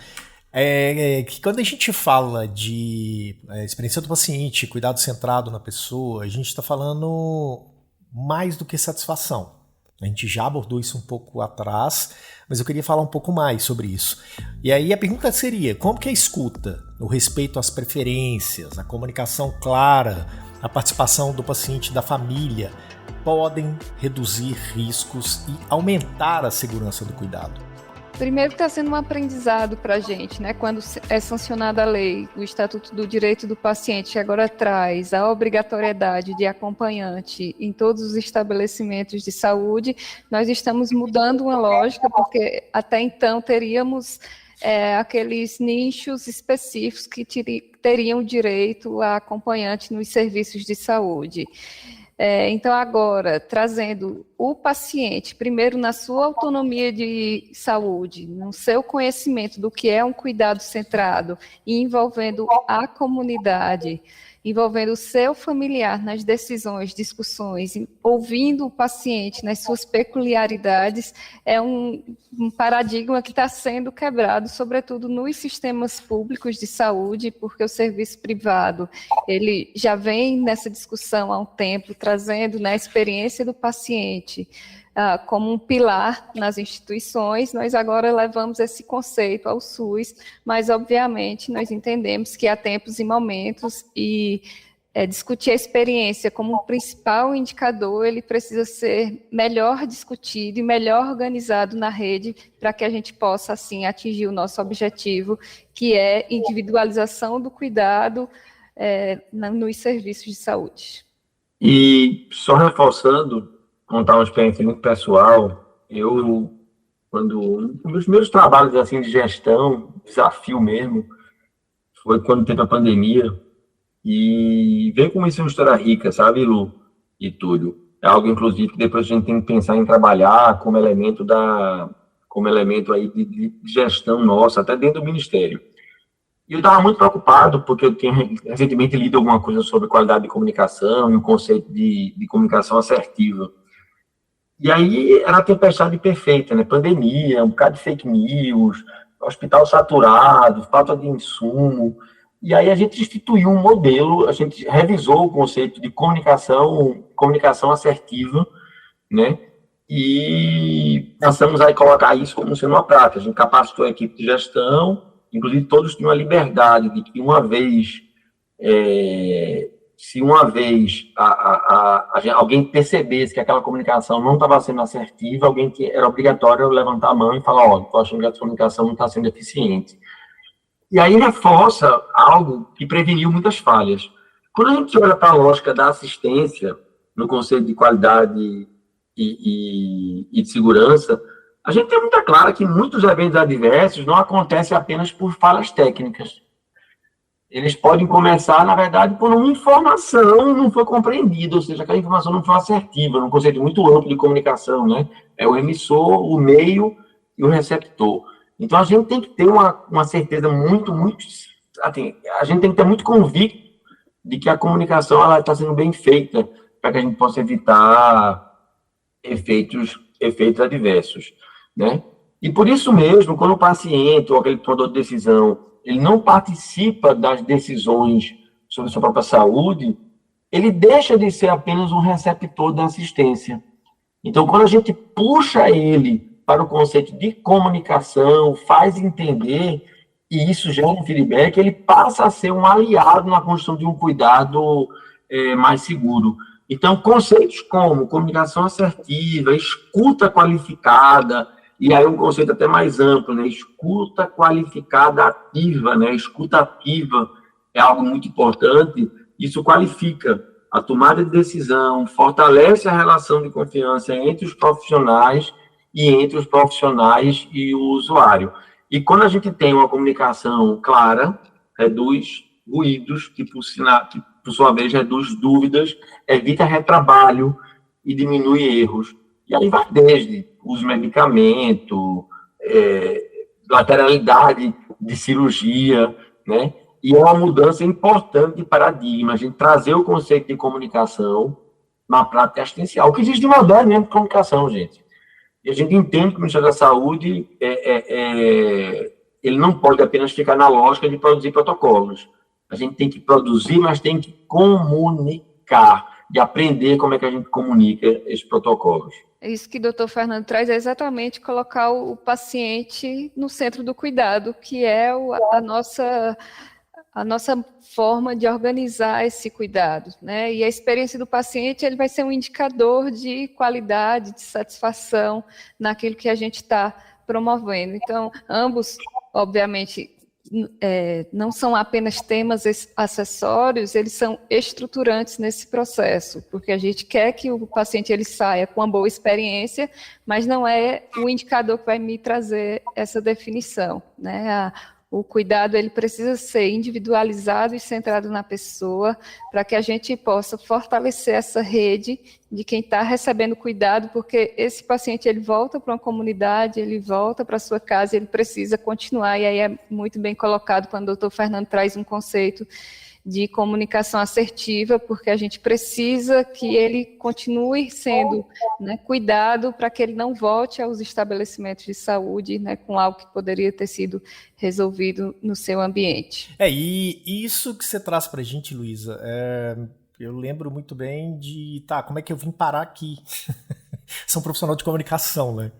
que quando a gente fala de experiência do paciente, cuidado centrado na pessoa, a gente está falando mais do que satisfação. A gente já abordou isso um pouco atrás, mas eu queria falar um pouco mais sobre isso. E aí a pergunta seria, como que a escuta, o respeito às preferências, a comunicação clara, a participação do paciente e da família podem reduzir riscos e aumentar a segurança do cuidado? Primeiro está sendo um aprendizado para a gente, né? Quando é sancionada a lei, o Estatuto do Direito do Paciente, que agora traz a obrigatoriedade de acompanhante em todos os estabelecimentos de saúde, nós estamos mudando uma lógica, porque até então teríamos aqueles nichos específicos que teriam direito a acompanhante nos serviços de saúde. Então, agora, trazendo o paciente, primeiro na sua autonomia de saúde, no seu conhecimento do que é um cuidado centrado, e envolvendo a comunidade, envolvendo o seu familiar nas decisões, discussões, ouvindo o paciente nas suas peculiaridades, é um paradigma que está sendo quebrado, sobretudo nos sistemas públicos de saúde, porque o serviço privado, ele já vem nessa discussão há um tempo, trazendo, né, a experiência do paciente como um pilar nas instituições. Nós agora levamos esse conceito ao SUS, mas, obviamente, nós entendemos que há tempos e momentos, e discutir a experiência como um principal indicador, ele precisa ser melhor discutido e melhor organizado na rede, para que a gente possa, assim, atingir o nosso objetivo, que é individualização do cuidado nos serviços de saúde. E, só reforçando, contar uma experiência muito pessoal, um dos meus trabalhos assim, de gestão, desafio mesmo, foi quando teve a pandemia, e vem como isso é uma história rica, sabe, Lu e Túlio? É algo, inclusive, que depois a gente tem que pensar em trabalhar como elemento aí de gestão nossa, até dentro do Ministério. E eu estava muito preocupado, porque eu tinha recentemente lido alguma coisa sobre qualidade de comunicação e o conceito de comunicação assertiva. E aí era a tempestade perfeita, né? Pandemia, um bocado de fake news, hospital saturado, falta de insumo. E aí a gente instituiu um modelo, a gente revisou o conceito de comunicação assertiva, né? E passamos a colocar isso como sendo uma prática. A gente capacitou a equipe de gestão, inclusive todos tinham a liberdade de que se uma vez alguém percebesse que aquela comunicação não estava sendo assertiva, era obrigatório levantar a mão e falar, olha, estou achando que a comunicação não está sendo eficiente. E aí reforça algo que preveniu muitas falhas. Quando a gente olha para a lógica da assistência, no conceito de qualidade e de segurança, a gente tem muito claro que muitos eventos adversos não acontecem apenas por falhas técnicas. Eles podem começar, na verdade, por uma informação não foi compreendida, ou seja, aquela informação não foi assertiva, num conceito muito amplo de comunicação, né? É o emissor, o meio e o receptor. Então, a gente tem que ter uma certeza muito, assim, a gente tem que ter muito convicto de que a comunicação está sendo bem feita para que a gente possa evitar efeitos adversos, né? E por isso mesmo, quando o paciente ou aquele tomador de decisão ele não participa das decisões sobre sua própria saúde, ele deixa de ser apenas um receptor da assistência. Então, quando a gente puxa ele para o conceito de comunicação, faz entender, e isso gera um feedback, ele passa a ser um aliado na construção de um cuidado mais seguro. Então, conceitos como comunicação assertiva, escuta qualificada, e aí um conceito até mais amplo, né? Escuta qualificada ativa, né? Escuta ativa é algo muito importante. Isso qualifica a tomada de decisão, fortalece a relação de confiança entre os profissionais e o usuário. E quando a gente tem uma comunicação clara, reduz ruídos, que por sua vez reduz dúvidas, evita retrabalho e diminui erros. E aí vai desde uso de medicamento, lateralidade de cirurgia, né? E é uma mudança importante de paradigma, a gente trazer o conceito de comunicação na prática assistencial. O que existe de moderno mesmo de comunicação, gente. E a gente entende que o Ministério da Saúde ele não pode apenas ficar na lógica de produzir protocolos. A gente tem que produzir, mas tem que comunicar, de aprender como é que a gente comunica esses protocolos. Isso que o doutor Fernando traz é exatamente colocar o paciente no centro do cuidado, que é a nossa forma de organizar esse cuidado, né? E a experiência do paciente ele vai ser um indicador de qualidade, de satisfação naquilo que a gente está promovendo. Então, ambos, obviamente, não são apenas temas acessórios, eles são estruturantes nesse processo, porque a gente quer que o paciente ele saia com uma boa experiência, mas não é o indicador que vai me trazer essa definição, né? O cuidado ele precisa ser individualizado e centrado na pessoa para que a gente possa fortalecer essa rede de quem está recebendo cuidado, porque esse paciente ele volta para uma comunidade, ele volta para a sua casa, ele precisa continuar, e aí é muito bem colocado quando o doutor Fernando traz um conceito de comunicação assertiva, porque a gente precisa que ele continue sendo, né, cuidado para que ele não volte aos estabelecimentos de saúde, né, com algo que poderia ter sido resolvido no seu ambiente. E isso que você traz para a gente, Luísa, eu lembro muito bem de, como é que eu vim parar aqui? Sou um profissional de comunicação, né?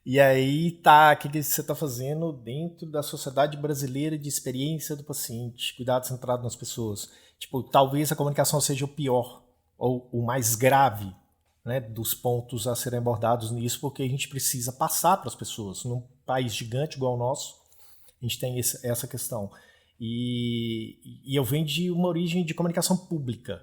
E aí, o que você está fazendo dentro da Sociedade Brasileira de Experiência do Paciente, cuidado centrado nas pessoas. Tipo, talvez a comunicação seja o pior, ou o mais grave, né, dos pontos a serem abordados nisso, porque a gente precisa passar para as pessoas. Num país gigante igual o nosso, a gente tem essa questão. E eu venho de uma origem de comunicação pública.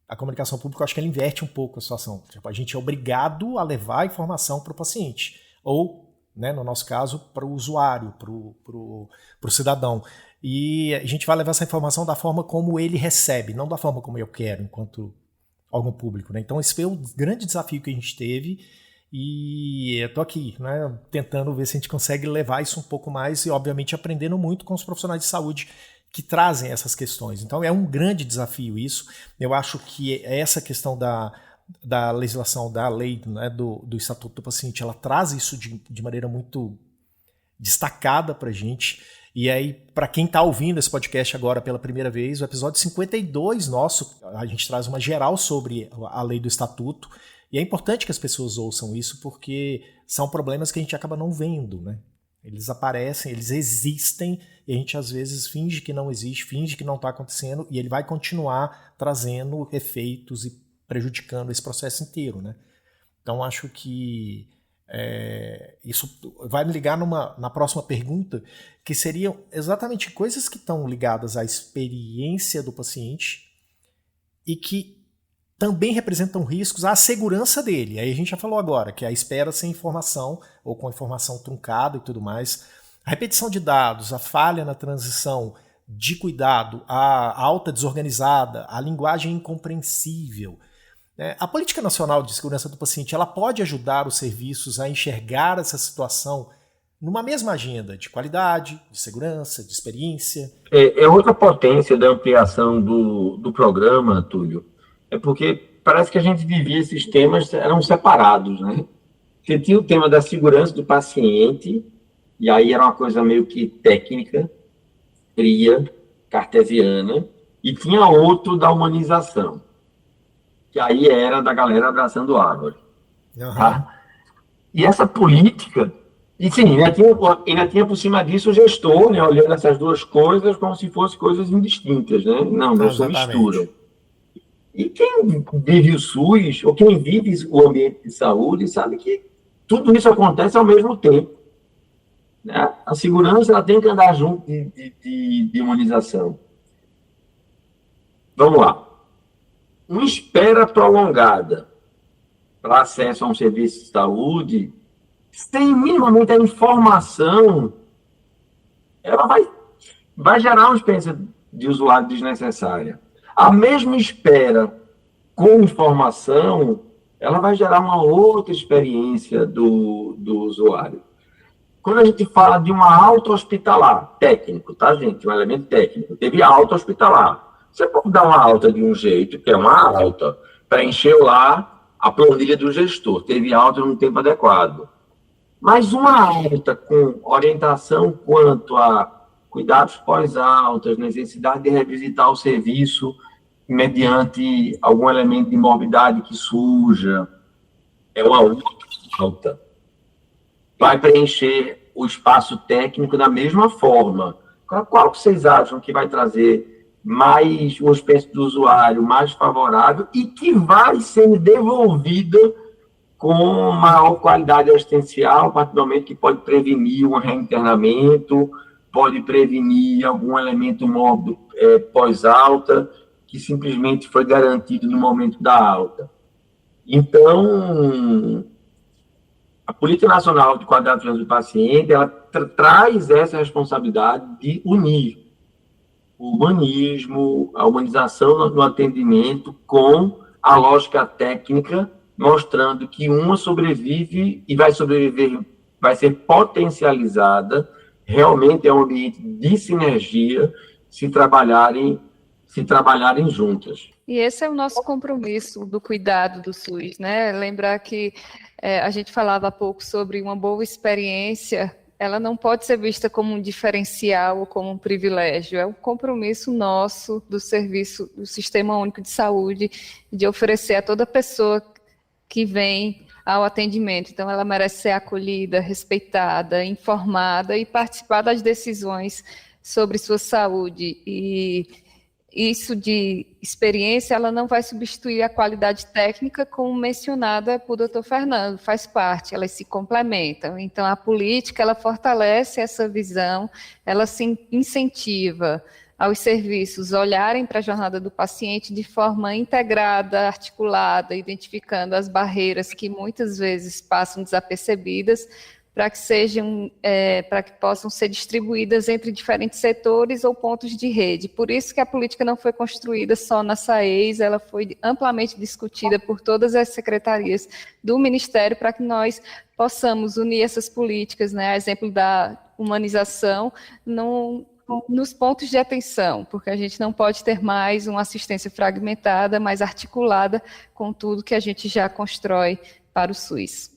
A comunicação pública, eu acho que ela inverte um pouco a situação. Tipo, a gente é obrigado a levar a informação para o paciente. Ou, né, no nosso caso, para o usuário, para o cidadão. E a gente vai levar essa informação da forma como ele recebe, não da forma como eu quero, enquanto órgão público, né? Então, esse foi o grande desafio que a gente teve, e eu estou aqui, né, tentando ver se a gente consegue levar isso um pouco mais e, obviamente, aprendendo muito com os profissionais de saúde que trazem essas questões. Então, é um grande desafio isso. Eu acho que essa questão da legislação, da lei, né, do Estatuto do Paciente, ela traz isso de maneira muito destacada para a gente. E aí, para quem está ouvindo esse podcast agora pela primeira vez, o episódio 52 nosso, a gente traz uma geral sobre a lei do Estatuto, e é importante que as pessoas ouçam isso, porque são problemas que a gente acaba não vendo, né? Eles aparecem, eles existem, e a gente às vezes finge que não existe, finge que não está acontecendo, e ele vai continuar trazendo efeitos e prejudicando esse processo inteiro, né? Então, acho que isso vai me ligar na próxima pergunta, que seriam exatamente coisas que estão ligadas à experiência do paciente e que também representam riscos à segurança dele. Aí a gente já falou agora, que é a espera sem informação ou com informação truncada e tudo mais. A repetição de dados, a falha na transição de cuidado, a alta desorganizada, a linguagem incompreensível. A Política Nacional de Segurança do Paciente, ela pode ajudar os serviços a enxergar essa situação numa mesma agenda de qualidade, de segurança, de experiência? É outra potência da ampliação do programa, Túlio. É porque parece que a gente vivia esses temas, eram separados, né? Você tinha o tema da segurança do paciente, e aí era uma coisa meio que técnica, fria, cartesiana, e tinha outro da humanização, que aí era da galera abraçando árvore. Uhum. Tá? E essa política, e sim, ainda tinha por cima disso o gestor, né, olhando essas duas coisas como se fossem coisas indistintas, né? Não se misturam. E quem vive o SUS, ou quem vive o ambiente de saúde, sabe que tudo isso acontece ao mesmo tempo. Né? A segurança ela tem que andar junto de humanização. Vamos lá. Uma espera prolongada para acesso a um serviço de saúde, sem minimamente a informação, ela vai gerar uma experiência de usuário desnecessária. A mesma espera com informação, ela vai gerar uma outra experiência do usuário. Quando a gente fala de uma alta hospitalar, técnico, tá, gente? Um elemento técnico. Teve alta hospitalar. Você pode dar uma alta de um jeito, que é uma alta, preencheu lá a planilha do gestor. Teve alta no tempo adequado. Mas uma alta com orientação quanto a cuidados pós-altas, necessidade de revisitar o serviço mediante algum elemento de morbidade que surja, é uma outra alta. Vai preencher o espaço técnico da mesma forma. Qual que vocês acham que vai trazer mais uma experiência do usuário mais favorável e que vai ser devolvida com maior qualidade assistencial, a partir do momento que pode prevenir um reinternamento, pode prevenir algum elemento mórbido pós-alta, que simplesmente foi garantido no momento da alta. Então, a Política Nacional de Qualidade de Vida do Paciente, ela traz essa responsabilidade de unir o humanismo, a humanização no atendimento com a lógica técnica, mostrando que uma sobrevive e vai sobreviver, vai ser potencializada, realmente é um ambiente de sinergia se trabalharem juntas. E esse é o nosso compromisso do cuidado do SUS, né? Lembrar que a gente falava há pouco sobre uma boa experiência, ela não pode ser vista como um diferencial ou como um privilégio, é um compromisso nosso do serviço, do Sistema Único de Saúde, de oferecer a toda pessoa que vem ao atendimento. Então, ela merece ser acolhida, respeitada, informada e participar das decisões sobre sua saúde. E isso de experiência, ela não vai substituir a qualidade técnica, como mencionada por Dr. Fernando, faz parte, elas se complementam. Então, a política, ela fortalece essa visão, ela se incentiva aos serviços olharem para a jornada do paciente de forma integrada, articulada, identificando as barreiras que muitas vezes passam desapercebidas, para que possam ser distribuídas entre diferentes setores ou pontos de rede. Por isso que a política não foi construída só na SAES, ela foi amplamente discutida por todas as secretarias do Ministério para que nós possamos unir essas políticas, né, a exemplo da humanização, nos pontos de atenção, porque a gente não pode ter mais uma assistência fragmentada, mas articulada com tudo que a gente já constrói para o SUS.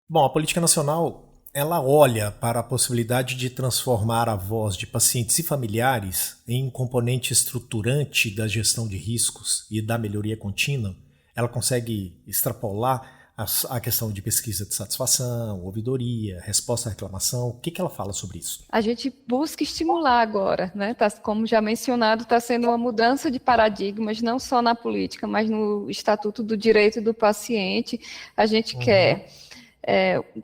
Bom, a política nacional, ela olha para a possibilidade de transformar a voz de pacientes e familiares em um componente estruturante da gestão de riscos e da melhoria contínua. Ela consegue extrapolar a questão de pesquisa de satisfação, ouvidoria, resposta à reclamação. O que ela fala sobre isso? A gente busca estimular agora, né? Como já mencionado, está sendo uma mudança de paradigmas, não só na política, mas no Estatuto do Direito do Paciente. A gente quer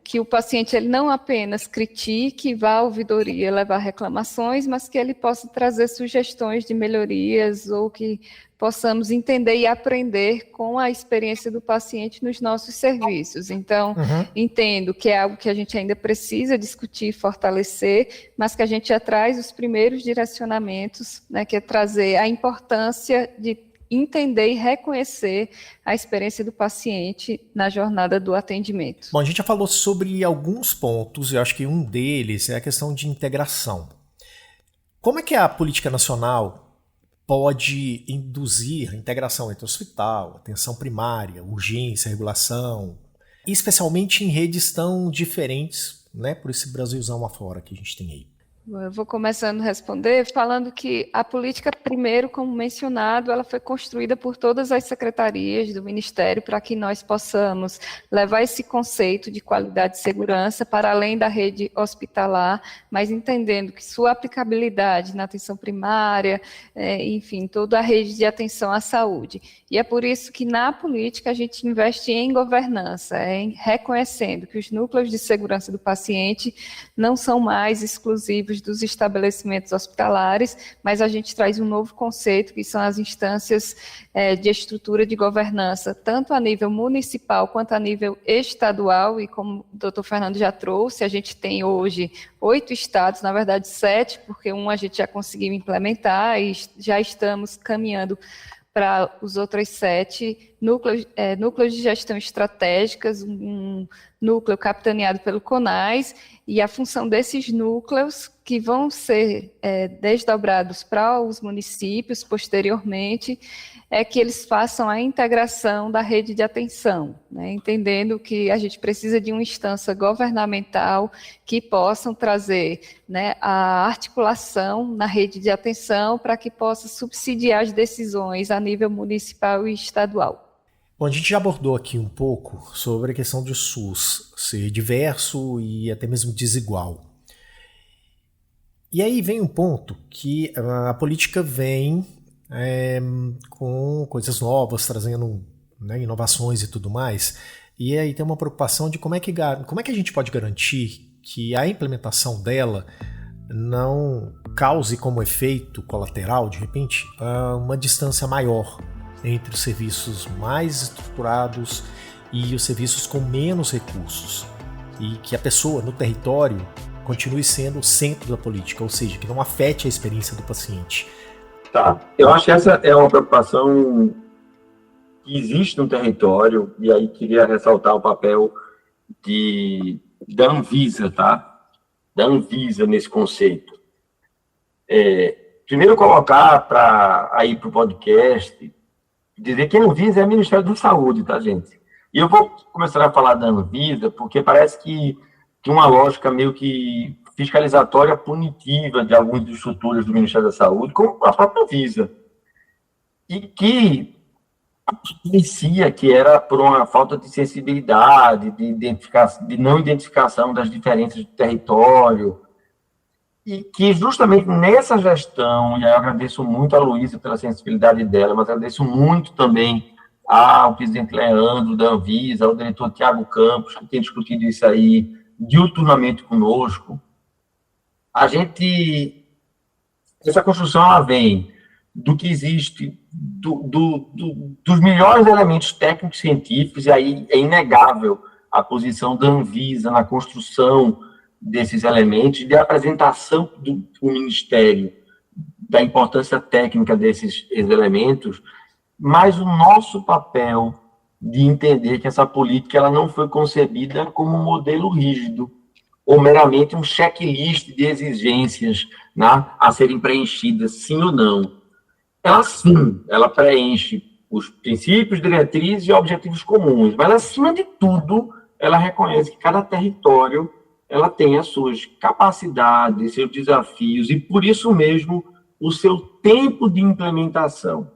que o paciente ele não apenas critique, vá à ouvidoria levar reclamações, mas que ele possa trazer sugestões de melhorias ou que possamos entender e aprender com a experiência do paciente nos nossos serviços. Então, entendo que é algo que a gente ainda precisa discutir e fortalecer, mas que a gente já traz os primeiros direcionamentos, né, que é trazer a importância de entender e reconhecer a experiência do paciente na jornada do atendimento. Bom, a gente já falou sobre alguns pontos, eu acho que um deles é a questão de integração. Como é que a política nacional pode induzir a integração entre hospital, atenção primária, urgência, regulação, especialmente em redes tão diferentes, né, por esse Brasilzão afora que a gente tem aí? Eu vou começando a responder falando que a política, primeiro, como mencionado, ela foi construída por todas as secretarias do Ministério para que nós possamos levar esse conceito de qualidade e segurança para além da rede hospitalar, mas entendendo que sua aplicabilidade na atenção primária, enfim, toda a rede de atenção à saúde. E é por isso que na política a gente investe em governança, reconhecendo que os núcleos de segurança do paciente não são mais exclusivos dos estabelecimentos hospitalares, mas a gente traz um novo conceito, que são as instâncias de estrutura de governança, tanto a nível municipal quanto a nível estadual, e como o doutor Fernando já trouxe, a gente tem hoje 8 estados, na verdade 7, porque um a gente já conseguiu implementar e já estamos caminhando para os outros 7 núcleos de gestão estratégicas, um núcleo capitaneado pelo CONAS, e a função desses núcleos, que vão ser desdobrados para os municípios posteriormente, é que eles façam a integração da rede de atenção, né, entendendo que a gente precisa de uma instância governamental que possam trazer, né, a articulação na rede de atenção para que possa subsidiar as decisões a nível municipal e estadual. Bom, a gente já abordou aqui um pouco sobre a questão do SUS ser diverso e até mesmo desigual. E aí vem um ponto que a política vem com coisas novas, trazendo, né, inovações e tudo mais, e aí tem uma preocupação de como é que a gente pode garantir que a implementação dela não cause como efeito colateral, de repente, uma distância maior entre os serviços mais estruturados e os serviços com menos recursos, e que a pessoa no território continue sendo o centro da política, ou seja, que não afete a experiência do paciente. Tá, eu acho que essa é uma preocupação que existe no território, e aí queria ressaltar o papel da Anvisa, tá? Da Anvisa nesse conceito. Primeiro colocar para o podcast, dizer que a Anvisa é o Ministério da Saúde, tá, gente? E eu vou começar a falar da Anvisa, porque parece que tem uma lógica meio que fiscalizatória punitiva de algumas estruturas do Ministério da Saúde, como a própria Anvisa, e que parecia que era por uma falta de sensibilidade, de não identificação das diferenças do território, e que justamente nessa gestão, e aí eu agradeço muito a Luísa pela sensibilidade dela, mas agradeço muito também ao presidente Leandro da Anvisa, ao diretor Tiago Campos, que tem discutido isso aí diuturnamente conosco. Essa construção, ela vem do que existe, dos melhores elementos técnicos científicos, e aí é inegável a posição da Anvisa na construção desses elementos, de apresentação do Ministério, da importância técnica desses elementos, mas o nosso papel de entender que essa política ela não foi concebida como um modelo rígido, ou meramente um checklist de exigências, né, a serem preenchidas, sim ou não. Ela preenche os princípios, diretrizes e objetivos comuns, mas, acima de tudo, ela reconhece que cada território ela tem as suas capacidades, seus desafios, e, por isso mesmo, o seu tempo de implementação.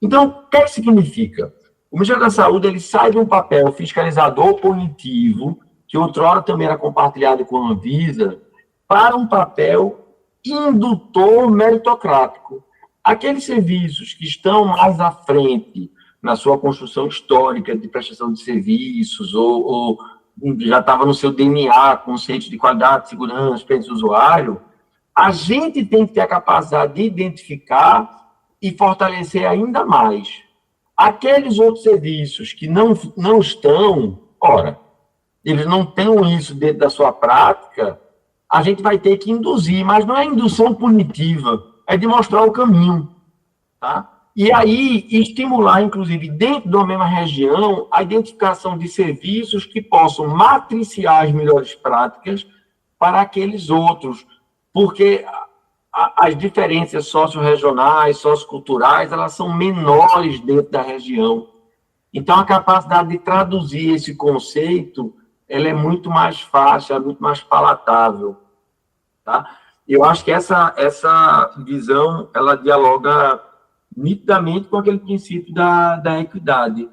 Então, o que significa? O Ministério da Saúde ele sai de um papel fiscalizador punitivo, que outrora também era compartilhado com a Anvisa, para um papel indutor meritocrático. Aqueles serviços que estão mais à frente na sua construção histórica de prestação de serviços ou já estava no seu DNA, conceitos de qualidade, segurança, experiência do usuário, a gente tem que ter a capacidade de identificar e fortalecer ainda mais aqueles outros serviços que não estão, ora, eles não têm isso dentro da sua prática, a gente vai ter que induzir, mas não é indução punitiva, é de mostrar o caminho, tá? E aí, estimular, inclusive, dentro da mesma região, a identificação de serviços que possam matriciar as melhores práticas para aqueles outros, porque as diferenças socio-regionais, socioculturais, elas são menores dentro da região. Então, a capacidade de traduzir esse conceito, ela é muito mais fácil, é muito mais palatável, tá? Eu acho que essa visão, ela dialoga nitidamente com aquele princípio da equidade.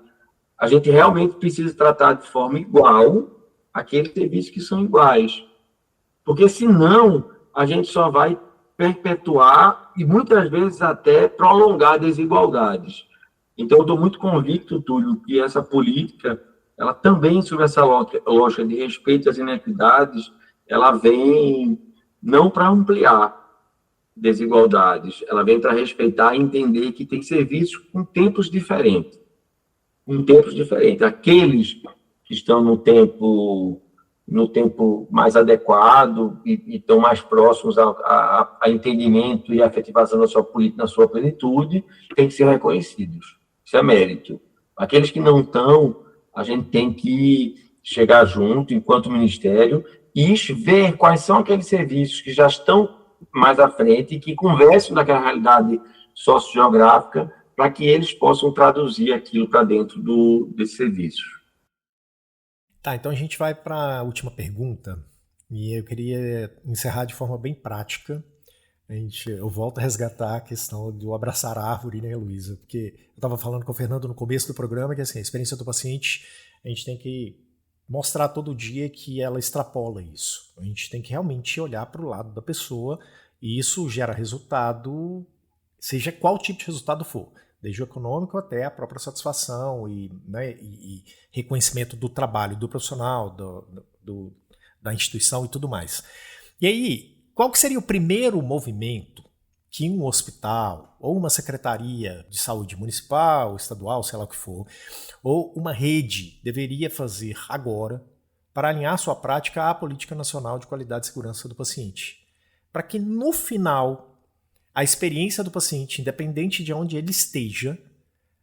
A gente realmente precisa tratar de forma igual aqueles serviços que são iguais, porque senão a gente só vai perpetuar e muitas vezes até prolongar desigualdades. Então, eu estou muito convicto, Túlio, que essa política, ela também, sob essa lógica de respeito às inequidades, ela vem não para ampliar desigualdades, ela vem para respeitar e entender que tem serviços com tempos diferentes. Aqueles que estão no tempo mais adequado e estão mais próximos a entendimento e a efetivação da sua política na sua plenitude, têm que ser reconhecidos. Isso é mérito. Aqueles que não estão, a gente tem que chegar junto, enquanto ministério, e ver quais são aqueles serviços que já estão mais à frente e que conversam daquela realidade sociogeográfica para que eles possam traduzir aquilo para dentro desse serviço. Tá, então a gente vai para a última pergunta e eu queria encerrar de forma bem prática. Eu volto a resgatar a questão do abraçar a árvore, né, Luísa? Porque eu estava falando com o Fernando no começo do programa que assim, a experiência do paciente, a gente tem que mostrar todo dia que ela extrapola isso. A gente tem que realmente olhar para o lado da pessoa e isso gera resultado, seja qual tipo de resultado for, desde o econômico até a própria satisfação e reconhecimento do trabalho do profissional, da instituição e tudo mais. E aí, qual que seria o primeiro movimento que um hospital ou uma secretaria de saúde municipal, estadual, sei lá o que for, ou uma rede deveria fazer agora para alinhar sua prática à Política Nacional de Qualidade e Segurança do Paciente? Para que no final a experiência do paciente, independente de onde ele esteja,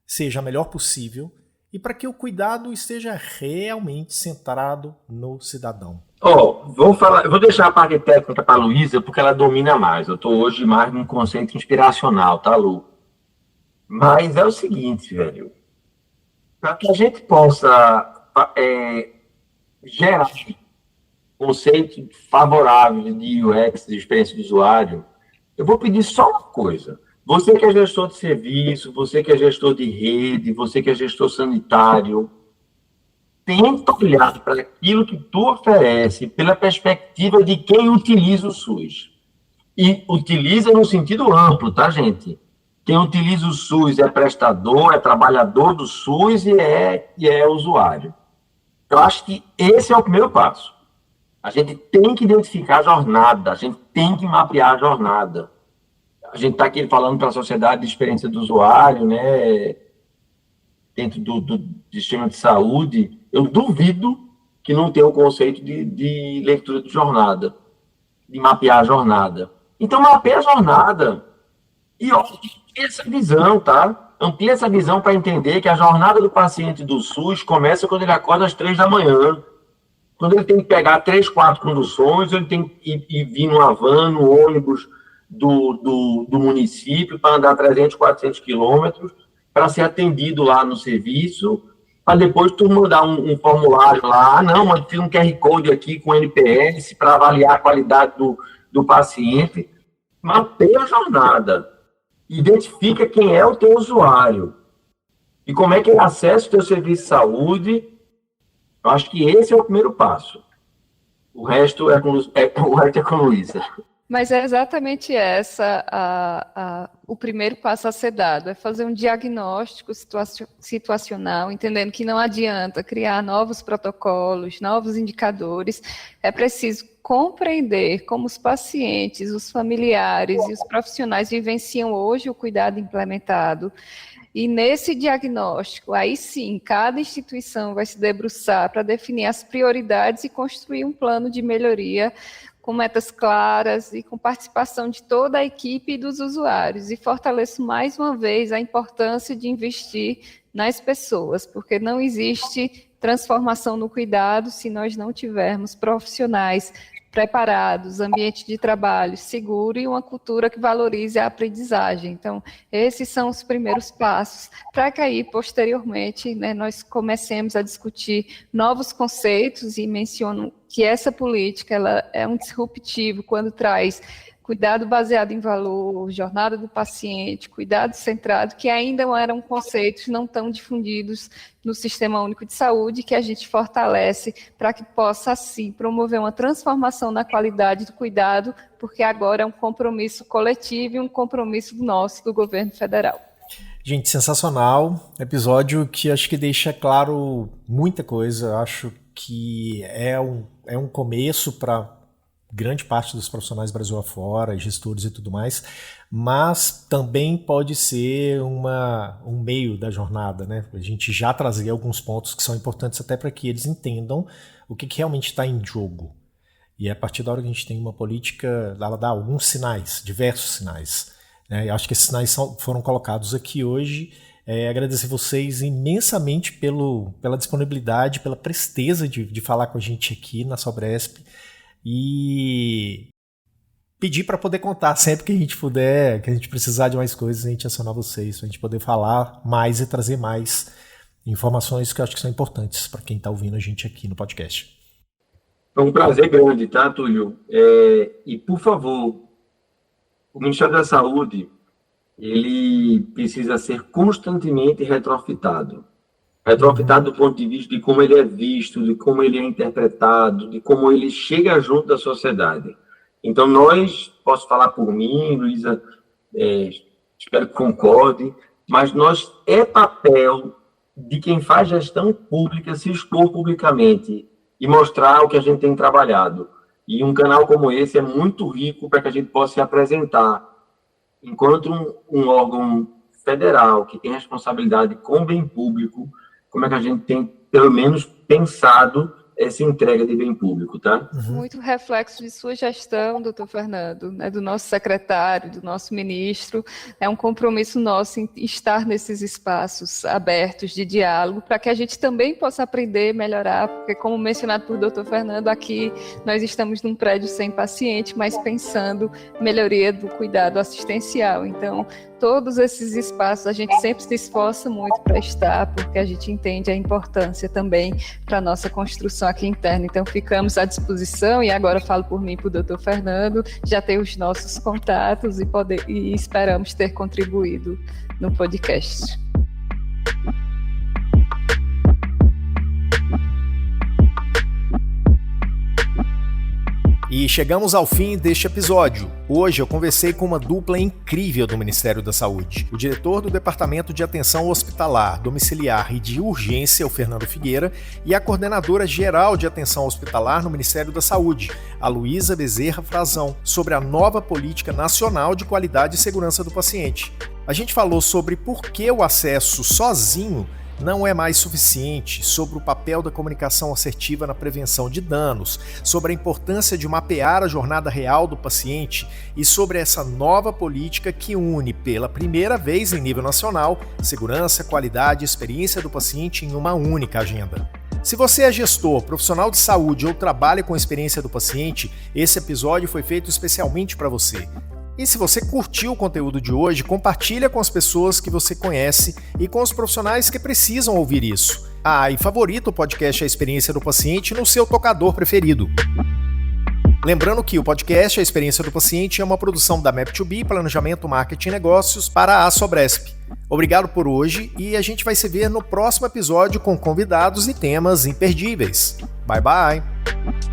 seja a melhor possível e para que o cuidado esteja realmente centrado no cidadão. Vou deixar a parte técnica para a Luísa, porque ela domina mais. Eu estou hoje mais num conceito inspiracional, tá, Lu? Mas é o seguinte, velho. Para que a gente possa gerar conceitos favoráveis de UX, de experiência do usuário, eu vou pedir só uma coisa. Você que é gestor de serviço, você que é gestor de rede, você que é gestor sanitário, tenta olhar para aquilo que tu oferece pela perspectiva de quem utiliza o SUS. E utiliza no sentido amplo, tá, gente? Quem utiliza o SUS é prestador, é trabalhador do SUS e é usuário. Eu acho que esse é o primeiro passo. A gente tem que identificar a jornada, a gente tem que mapear a jornada. A gente está aqui falando para a sociedade de experiência do usuário, né? Dentro do sistema de saúde, eu duvido que não tenha o conceito de leitura de jornada, de mapear a jornada. Então, mapeia a jornada e amplia essa visão, tá? Amplia essa visão para entender que a jornada do paciente do SUS começa quando ele acorda às 3 da manhã. Quando ele tem que pegar 3, 4 conduções, ele tem que vir numa van, no ônibus do município para andar 300, 400 quilômetros para ser atendido lá no serviço, para depois tu mandar um formulário lá, mas fiz um QR Code aqui com NPS para avaliar a qualidade do paciente. Mapeia a jornada, identifica quem é o teu usuário e como é que ele acessa o teu serviço de saúde. Eu acho que esse é o primeiro passo. O resto é com Luísa. Mas é exatamente o primeiro passo a ser dado, é fazer um diagnóstico situacional, entendendo que não adianta criar novos protocolos, novos indicadores, é preciso compreender como os pacientes, os familiares e os profissionais vivenciam hoje o cuidado implementado. E nesse diagnóstico, aí sim, cada instituição vai se debruçar para definir as prioridades e construir um plano de melhoria com metas claras e com participação de toda a equipe e dos usuários. E fortaleço mais uma vez a importância de investir nas pessoas, porque não existe transformação no cuidado se nós não tivermos profissionais preparados, ambiente de trabalho seguro e uma cultura que valorize a aprendizagem. Então, esses são os primeiros passos para que aí, posteriormente, né, nós comecemos a discutir novos conceitos e menciono que essa política ela é um disruptivo quando traz cuidado baseado em valor, jornada do paciente, cuidado centrado, que ainda eram conceitos não tão difundidos no Sistema Único de Saúde, que a gente fortalece para que possa, assim, promover uma transformação na qualidade do cuidado, porque agora é um compromisso coletivo e um compromisso nosso, do governo federal. Gente, sensacional. Episódio que acho que deixa claro muita coisa. Acho que é um começo para grande parte dos profissionais Brasil afora, gestores e tudo mais, mas também pode ser um meio da jornada, né? A gente já trazer alguns pontos que são importantes até para que eles entendam o que realmente está em jogo. E a partir da hora que a gente tem uma política, ela dá alguns sinais, diversos sinais, né? Eu acho que esses sinais foram colocados aqui hoje. Agradecer vocês imensamente pela disponibilidade, pela presteza de falar com a gente aqui na Sobresp. E pedir para poder contar sempre que a gente puder, que a gente precisar de mais coisas, a gente acionar vocês, para a gente poder falar mais e trazer mais informações que eu acho que são importantes para quem está ouvindo a gente aqui no podcast. É um prazer grande, tá, Túlio? E, por favor, o Ministério da Saúde, ele precisa ser constantemente retrofitado. Retrofitado do ponto de vista de como ele é visto, de como ele é interpretado, de como ele chega junto da sociedade. Então, posso falar por mim, Luísa, espero que concorde, mas é papel de quem faz gestão pública se expor publicamente e mostrar o que a gente tem trabalhado. E um canal como esse é muito rico para que a gente possa se apresentar enquanto um órgão federal que tem responsabilidade com o bem público. Como é que a gente tem, pelo menos, pensado essa entrega de bem público, tá? Muito reflexo de sua gestão, doutor Fernando, né, do nosso secretário, do nosso ministro. É um compromisso nosso em estar nesses espaços abertos de diálogo, para que a gente também possa aprender, melhorar, porque, como mencionado por doutor Fernando, aqui nós estamos num prédio sem paciente, mas pensando melhoria do cuidado assistencial. Então, todos esses espaços a gente sempre se esforça muito para estar, porque a gente entende a importância também para a nossa construção aqui interna. Então, ficamos à disposição, e agora falo por mim e para o doutor Fernando, já tem os nossos contatos e esperamos ter contribuído no podcast. E chegamos ao fim deste episódio. Hoje eu conversei com uma dupla incrível do Ministério da Saúde. O diretor do Departamento de Atenção Hospitalar, Domiciliar e de Urgência, o Fernando Figueira, e a coordenadora geral de Atenção Hospitalar no Ministério da Saúde, a Luísa Bezerra Frazão, sobre a nova Política Nacional de Qualidade e Segurança do Paciente. A gente falou sobre por que o acesso sozinho não é mais suficiente, sobre o papel da comunicação assertiva na prevenção de danos, sobre a importância de mapear a jornada real do paciente e sobre essa nova política que une, pela primeira vez em nível nacional, segurança, qualidade e experiência do paciente em uma única agenda. Se você é gestor, profissional de saúde ou trabalha com a experiência do paciente, esse episódio foi feito especialmente para você. E se você curtiu o conteúdo de hoje, compartilha com as pessoas que você conhece e com os profissionais que precisam ouvir isso. E favorita o podcast A Experiência do Paciente no seu tocador preferido. Lembrando que o podcast A Experiência do Paciente é uma produção da Map2B, Planejamento, Marketing e Negócios para a Sobresp. Obrigado por hoje e a gente vai se ver no próximo episódio com convidados e temas imperdíveis. Bye, bye!